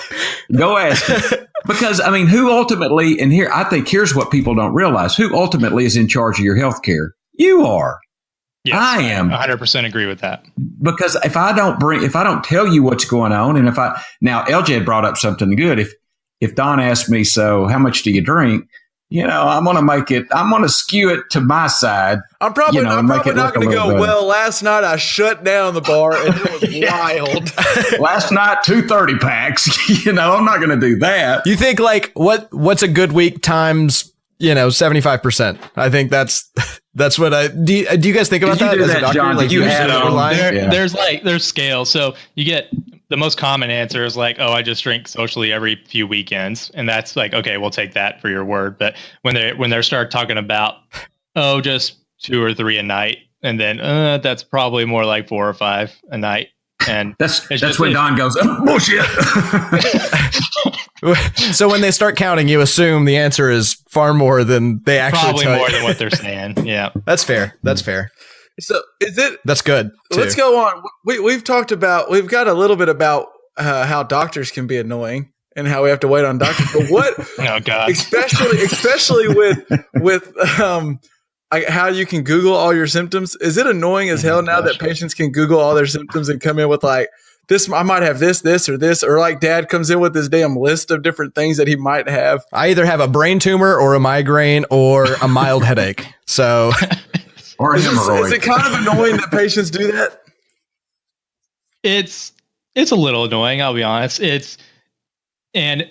Go ask him. Because I mean, who ultimately? And here, I think here's what people don't realize: who ultimately is in charge of your health care? You are. Yes, I am. 100% agree with that. Because if I don't tell you what's going on, and now LJ had brought up something good. If Don asked me, so how much do you drink? I'm going to skew it to my side. I'm probably not going to go, well, last night I shut down the bar and it was wild. Last night, 2 30 packs. I'm not going to do that. You think like what's a good week times, 75%? I think that's what do you guys think about that as a doctor? John? Like, you had there's scales. So you get the most common answer is like, oh, I just drink socially every few weekends. And that's like, okay, we'll take that for your word. But when they start talking about, oh, just 2 or 3 a night, and then that's probably more like 4 or 5 a night. And that's when Don goes, oh, bullshit. So when they start counting, you assume the answer is far more than they actually probably more than what they're saying. Yeah, that's fair. So is it? That's good. Too. Let's go on. We've got a little bit about how doctors can be annoying and how we have to wait on doctors. But what? Oh God! Especially with how you can Google all your symptoms. Is it annoying as hell now that patients can Google all their symptoms and come in with like this? I might have this, or like Dad comes in with this damn list of different things that he might have. I either have a brain tumor or a migraine or a mild headache. So. Or is it kind of annoying that patients do that? It's a little annoying, I'll be honest. And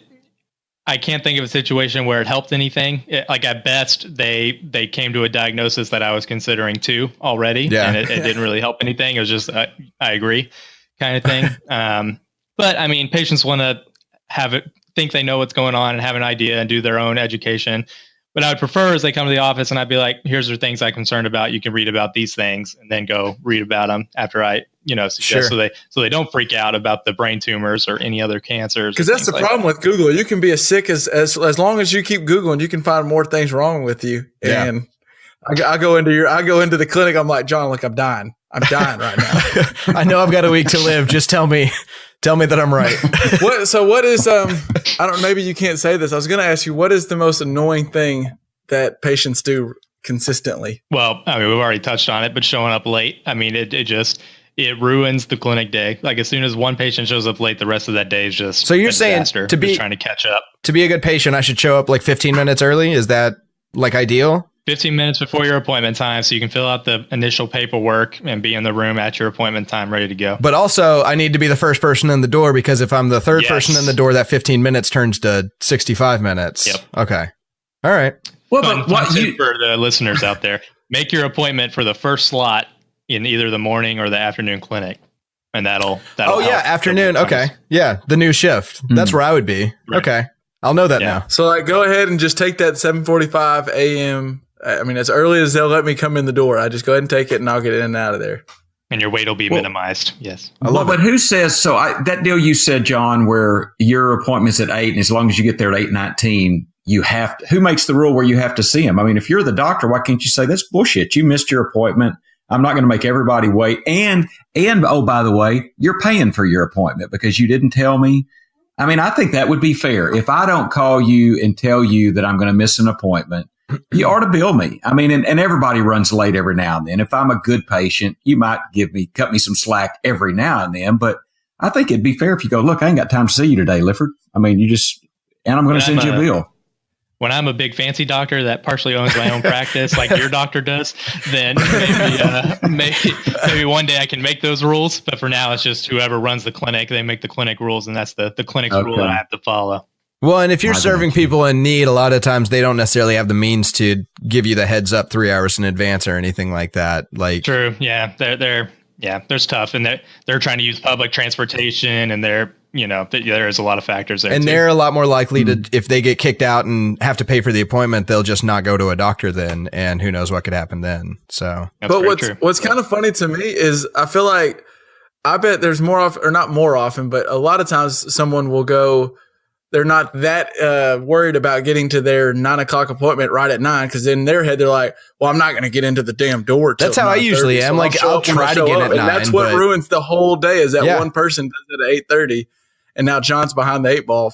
I can't think of a situation where it helped anything. Like at best, they came to a diagnosis that I was considering too already, and it didn't really help anything. It was just I agree kind of thing. But I mean, patients want to think they know what's going on and have an idea and do their own education. What I would prefer is they come to the office and I'd be like, here's the things I'm concerned about. You can read about these things and then go read about them after I, suggest. Sure. So they don't freak out about the brain tumors or any other cancers. Because that's the problem with Google. You can be as sick as long as you keep Googling, you can find more things wrong with you. Yeah. And I go into the clinic. I'm like, John, look, I'm dying right now. I know I've got a week to live. Just tell me that I'm right. What is I don't, maybe you can't say this. I was going to ask you, what is the most annoying thing that patients do consistently? Well, I mean, we've already touched on it, but showing up late. I mean, it ruins the clinic day. Like as soon as one patient shows up late, the rest of that day is just so you're saying to be just trying to catch up. To be a good patient, I should show up like 15 minutes early. Is that like ideal? 15 minutes before your appointment time so you can fill out the initial paperwork and be in the room at your appointment time ready to go. But also, I need to be the first person in the door because if I'm the third person in the door, that 15 minutes turns to 65 minutes. Yep. Okay. All right. Well, but for the listeners out there, make your appointment for the first slot in either the morning or the afternoon clinic. And that'll Oh, yeah. Afternoon. Okay. Yeah. The new shift. That's where I would be. Right. Okay. I'll know that now. So like, go ahead and just take that 7:45 a.m. I mean, as early as they'll let me come in the door, I just go ahead and take it and I'll get in and out of there. And your wait will be minimized. Yes. I love it. But who says so? That deal you said, John, where your appointment's at 8, and as long as you get there at 8:19, you have to. Who makes the rule where you have to see him? I mean, if you're the doctor, why can't you say that's bullshit? You missed your appointment. I'm not going to make everybody wait. And oh, by the way, you're paying for your appointment because you didn't tell me. I mean, I think that would be fair. If I don't call you and tell you that I'm going to miss an appointment, you ought to bill me. I mean, and everybody runs late every now and then. If I'm a good patient, you might cut me some slack every now and then. But I think it'd be fair if you go, look, I ain't got time to see you today, Lifford. I mean, and I'm going to send you a bill. When I'm a big fancy doctor that partially owns my own practice, like your doctor does, then maybe one day I can make those rules. But for now, it's just whoever runs the clinic, they make the clinic rules, and that's the clinic's rule that I have to follow. Well, and if you're Why serving don't you? people in need, a lot of times they don't necessarily have the means to give you the heads up 3 hours in advance or anything like that. Like, True. Yeah. There's tough, and they're trying to use public transportation, and there's a lot of factors there. and too. they're a lot more likely to, if they get kicked out and have to pay for the appointment, they'll just not go to a doctor then, and who knows what could happen then. So, That's But very true. what's kind of funny to me is I feel like I bet there's more often, or not more often, but a lot of times someone will go. They're not that worried about getting to their 9 o'clock appointment right at 9 because in their head they're like, "Well, I'm not going to get into the damn door." Till That's how I 9:30, usually am. so Like, show I'll up when I try to show get up. at And that's 9, what but- ruins the whole day. Is that Yeah. one person does it at 8:30, and now John's behind the 8 ball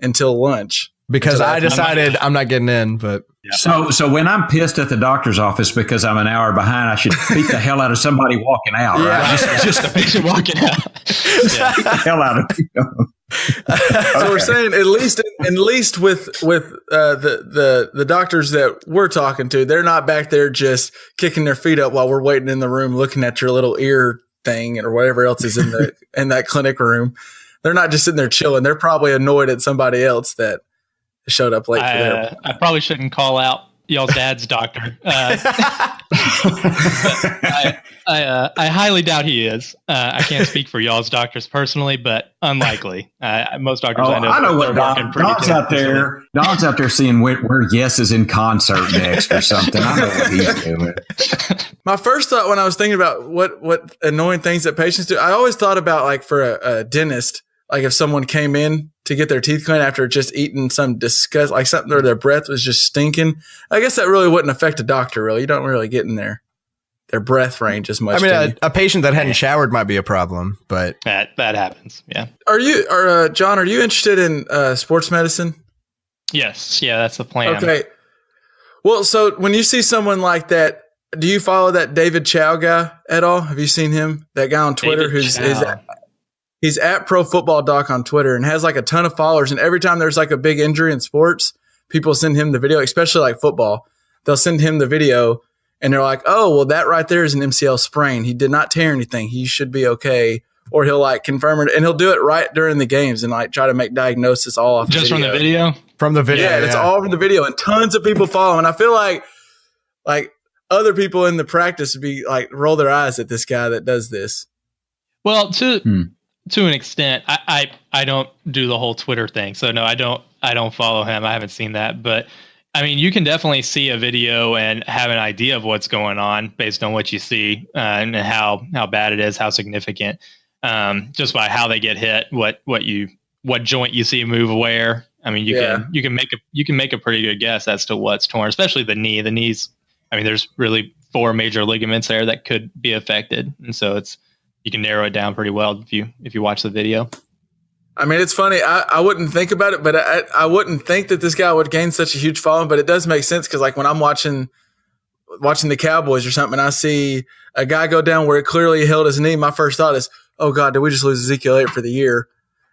until lunch. because Until I after- decided I'm not getting in, but So when I'm pissed at the doctor's office because I'm an hour behind, I should beat the hell out of somebody walking out. Yeah. Right? Just The picture walking out. Yeah. beat the hell out of them. So we're saying at least with the doctors that we're talking to, they're not back there just kicking their feet up while we're waiting in the room looking at your little ear thing or whatever else is in the in that clinic room. They're not just sitting there chilling. They're probably annoyed at somebody else that showed up late for their. I probably shouldn't call out y'all's dad's doctor. I highly doubt he is. I can't speak for y'all's doctors personally, but unlikely. Most doctors Oh, I know what they're working Don, pretty Don's out consistently. there. Don's out there seeing where Yes is in concert next or something. I know what he's doing. My first thought when I was thinking about what annoying things that patients do, I always thought about like for a dentist, like if someone came in to get their teeth cleaned after just eating some disgust, like something where their breath was just stinking. I guess that really wouldn't affect a doctor. Really, you don't really get in their breath range as much. I mean, do you? a patient that hadn't showered might be a problem, but That happens. Yeah. John? Are you interested in sports medicine? Yes. Yeah. That's the plan. Okay. Well, so when you see someone like that, do you follow that David Chow guy at all? Have you seen him? That guy on Twitter he's at Pro Football Doc on Twitter and has like a ton of followers. And every time there's like a big injury in sports, people send him the video, especially like football. They'll send him the video and they're like, "Oh, well, that right there is an MCL sprain. He did not tear anything. He should be okay." Or he'll like confirm it, and he'll do it right during the games and like try to make diagnosis all off Just the from video. the video. from the video, Yeah, and it's all from the video, and tons of people follow him. And I feel like other people in the practice would be like roll their eyes at this guy that does this. Well, to an extent, I don't do the whole Twitter thing, so no, I don't follow him. I haven't seen that, but I mean, you can definitely see a video and have an idea of what's going on based on what you see and how bad it is, how significant, just by how they get hit, what joint you see move where. I mean, you can make a pretty good guess as to what's torn, especially the knee. The knees. I mean, there's really 4 major ligaments there that could be affected, and so you can narrow it down pretty well if you watch the video. I mean, it's funny. I wouldn't think about it, but I wouldn't think that this guy would gain such a huge following. But it does make sense because, like, when I'm watching the Cowboys or something, and I see a guy go down where it clearly held his knee, my first thought is, "Oh God, did we just lose Ezekiel Elliott for the year?"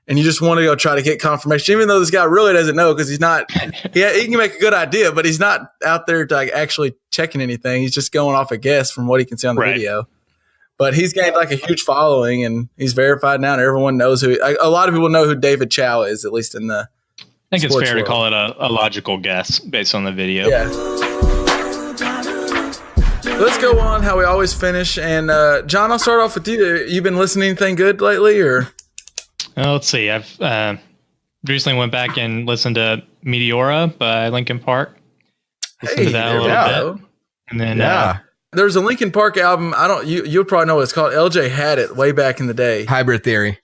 And you just want to go try to get confirmation, even though this guy really doesn't know because he's not. He can make a good idea, but he's not out there to like actually checking anything. He's just going off a guess from what he can see on the Right. video. But he's gained like a huge following, and he's verified now, and everyone knows who. A lot of people know who David Chow is, at least in the. I think it's Sports fair to world. call it a logical guess based on the video. Yeah. Let's go on how we always finish, and John, I'll start off with you. You been listening to anything good lately, or? Let's see. I've recently went back and listened to Meteora by Linkin Park. Listened to that a little bit, and then There's a Linkin Park album. You'll probably know what it's called. LJ had it way back in the day. hybrid theory.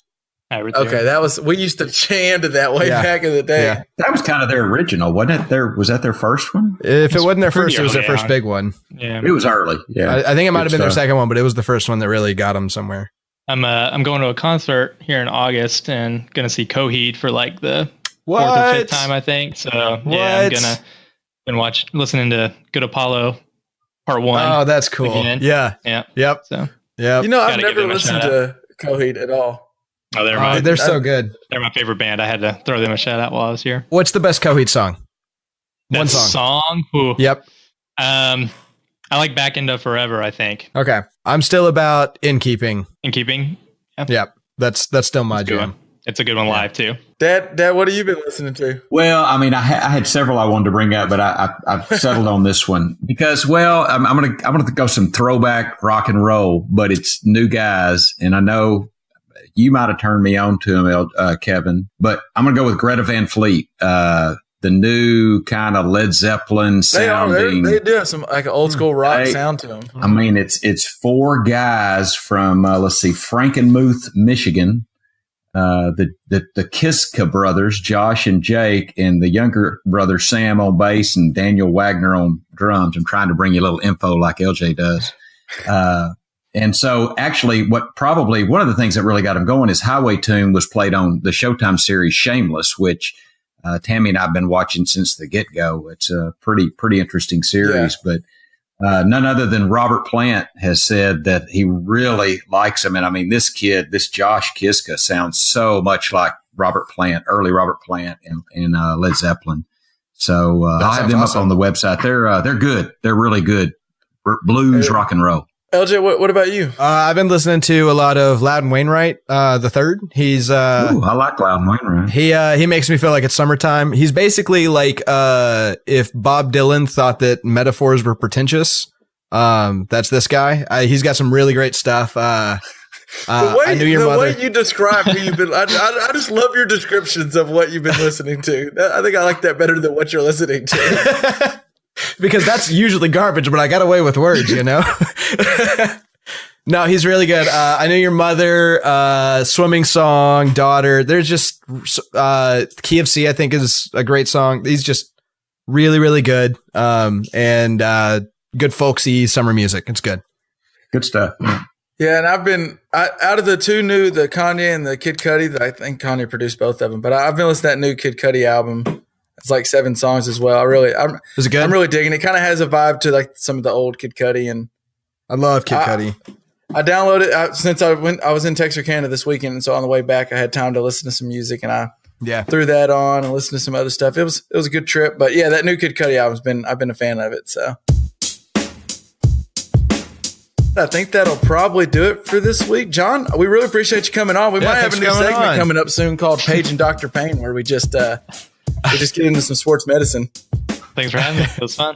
Okay, we used to jam to that way Yeah. back in the day. Yeah. That was kind of their original, wasn't it? Was that their first one? If it wasn't their pretty first, it was their early first on. big one. Yeah, It was early. Yeah, I think it might have been their Good stuff. second one, but it was the first one that really got them somewhere. I'm going to a concert here in August and gonna see Coheed for like the 4th or What? 5th time, I think. So yeah, What? been listening to Good Apollo Part 1. Oh, that's cool. Again. Yeah. Yeah. Yep. So Yep. You know, I've Gotta give never them a listened shout to Coheed at all. They're so good. they're my favorite band. I had to throw them a shout out while I was here. What's the best Coheed song? One That song. Ooh. Yep. I like Back Into Forever, I think. Okay. I'm still about In Keeping. In keeping. Yep. That's still my Good jam. one. It's a good one live too. Dad, what have you been listening to? Well, I mean, I had several I wanted to bring up, but I've settled on this one because, well, I'm gonna go some throwback rock and roll, but it's new guys, and I know you might have turned me on to him, Kevin, but I'm gonna go with Greta Van Fleet, the new kind of Led Zeppelin sounding. They do have some like an old school rock sound to them. I mean, it's four guys from Frankenmuth, Michigan. The Kiska brothers, Josh and Jake, and the younger brother Sam on bass and Daniel Wagner on drums. I'm trying to bring you a little info like LJ does. And so actually one of the things that really got him going is Highway Tune was played on the Showtime series Shameless, which Tammy and I have been watching since the get-go. It's a pretty interesting series, but none other than Robert Plant has said that he really likes him. And I mean, this Josh Kiska sounds so much like early Robert Plant and Led Zeppelin. So I'll have them up on the website. They're good. They're really good. Blues, rock and roll. LJ, what about you? I've been listening to a lot of Loudon Wainwright, the third. He's I like Loudon Wainwright. He makes me feel like it's summertime. He's basically like if Bob Dylan thought that metaphors were pretentious. That's this guy. He's got some really great stuff. I knew your mother. The way you describe who you've been, I just love your descriptions of what you've been listening to. I think I like that better than what you're listening to. Because that's usually garbage, but I got away with words, you know? No, he's really good. I Knew Your Mother, Swimming Song, Daughter. There's just Key of C, I think, is a great song. He's just really, really good. And good folksy summer music. It's good. Good stuff. Yeah, and I've been out of the two new, the Kanye and the Kid Cudi. I think Kanye produced both of them, but I've been listening to that new Kid Cudi album. It's like 7 songs as well. Is it good? I'm really digging it. Kind of has a vibe to like some of the old Kid Cudi, and I love Kid Cudi. I downloaded it since I was in Texarkana this weekend, and so on the way back I had time to listen to some music, and I threw that on and listened to some other stuff. It was a good trip, but yeah, that new Kid Cudi album's I've been a fan of it. So I think that'll probably do it for this week. John, we really appreciate you coming on. We might have a new segment coming up soon called Paige and Dr. Payne, where we just get into some sports medicine. Thanks for having me. It was fun.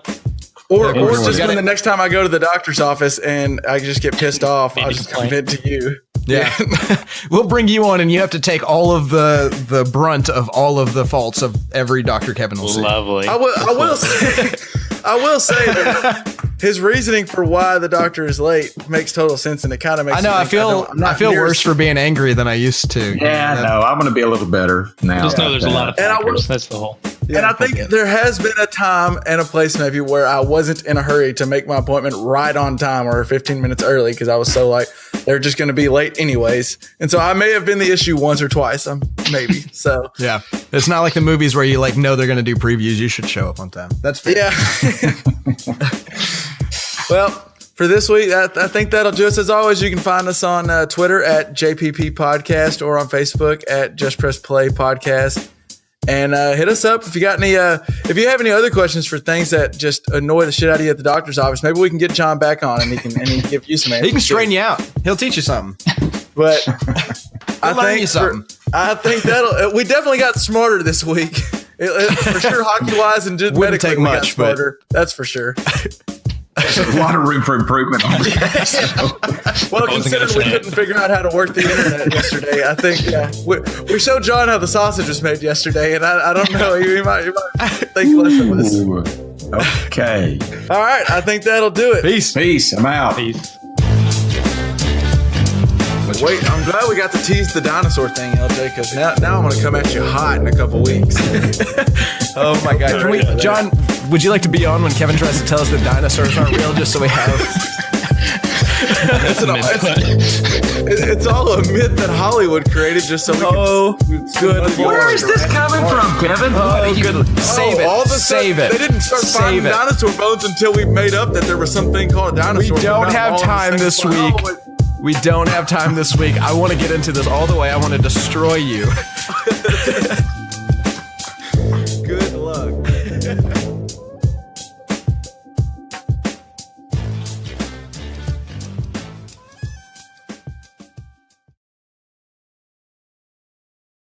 Or just when the next time I go to the doctor's office and I just get pissed off, I'll just come in to you. Yeah. We'll bring you on and you have to take all of the brunt of all of the faults of every Dr. Kevin will see. Lovely. I will say that his reasoning for why the doctor is late makes total sense, and it kind of makes. I know. I feel worse for being angry than I used to. Yeah, no, I'm going to be a little better now. Just know there's a lot of factors. That's the whole. And I think there has been a time and a place maybe where I wasn't in a hurry to make my appointment right on time or 15 minutes early because I was so like they're just going to be late anyways, and so I may have been the issue once or twice. Maybe so. Yeah, it's not like the movies where you like know they're going to do previews. You should show up on time. That's fair. Yeah. Well, for this week, I think that'll do us. As always, you can find us on Twitter at JPP Podcast or on Facebook at Just Press Play Podcast. And hit us up if you got any. If you have any other questions for things that just annoy the shit out of you at the doctor's office, maybe we can get John back on and he can give you some answers. He can straighten you out. He'll teach you something. But I think that'll. We definitely got smarter this week. For sure, hockey wise and just wouldn't medically, take much, we got smarter. That's for sure. There's a lot of room for improvement on that. Well, considering we couldn't figure out how to work the internet yesterday, I think we showed John how the sausage was made yesterday, and I don't know, he might think less of us. Ooh, okay. All right, I think that'll do it. Peace. I'm out. Peace. Wait, I'm glad we got to tease the dinosaur thing, LJ, because now I'm going to come at you hot in a couple weeks. Oh my God. John, would you like to be on when Kevin tries to tell us that dinosaurs aren't real just so we have... It's all a myth that Hollywood created just so we can... Good. Where is this coming from, Kevin? Save it. They didn't start finding dinosaur bones until we made up that there was something called a dinosaur. We don't have time this week. We don't have time this week. I want to get into this all the way. I want to destroy you.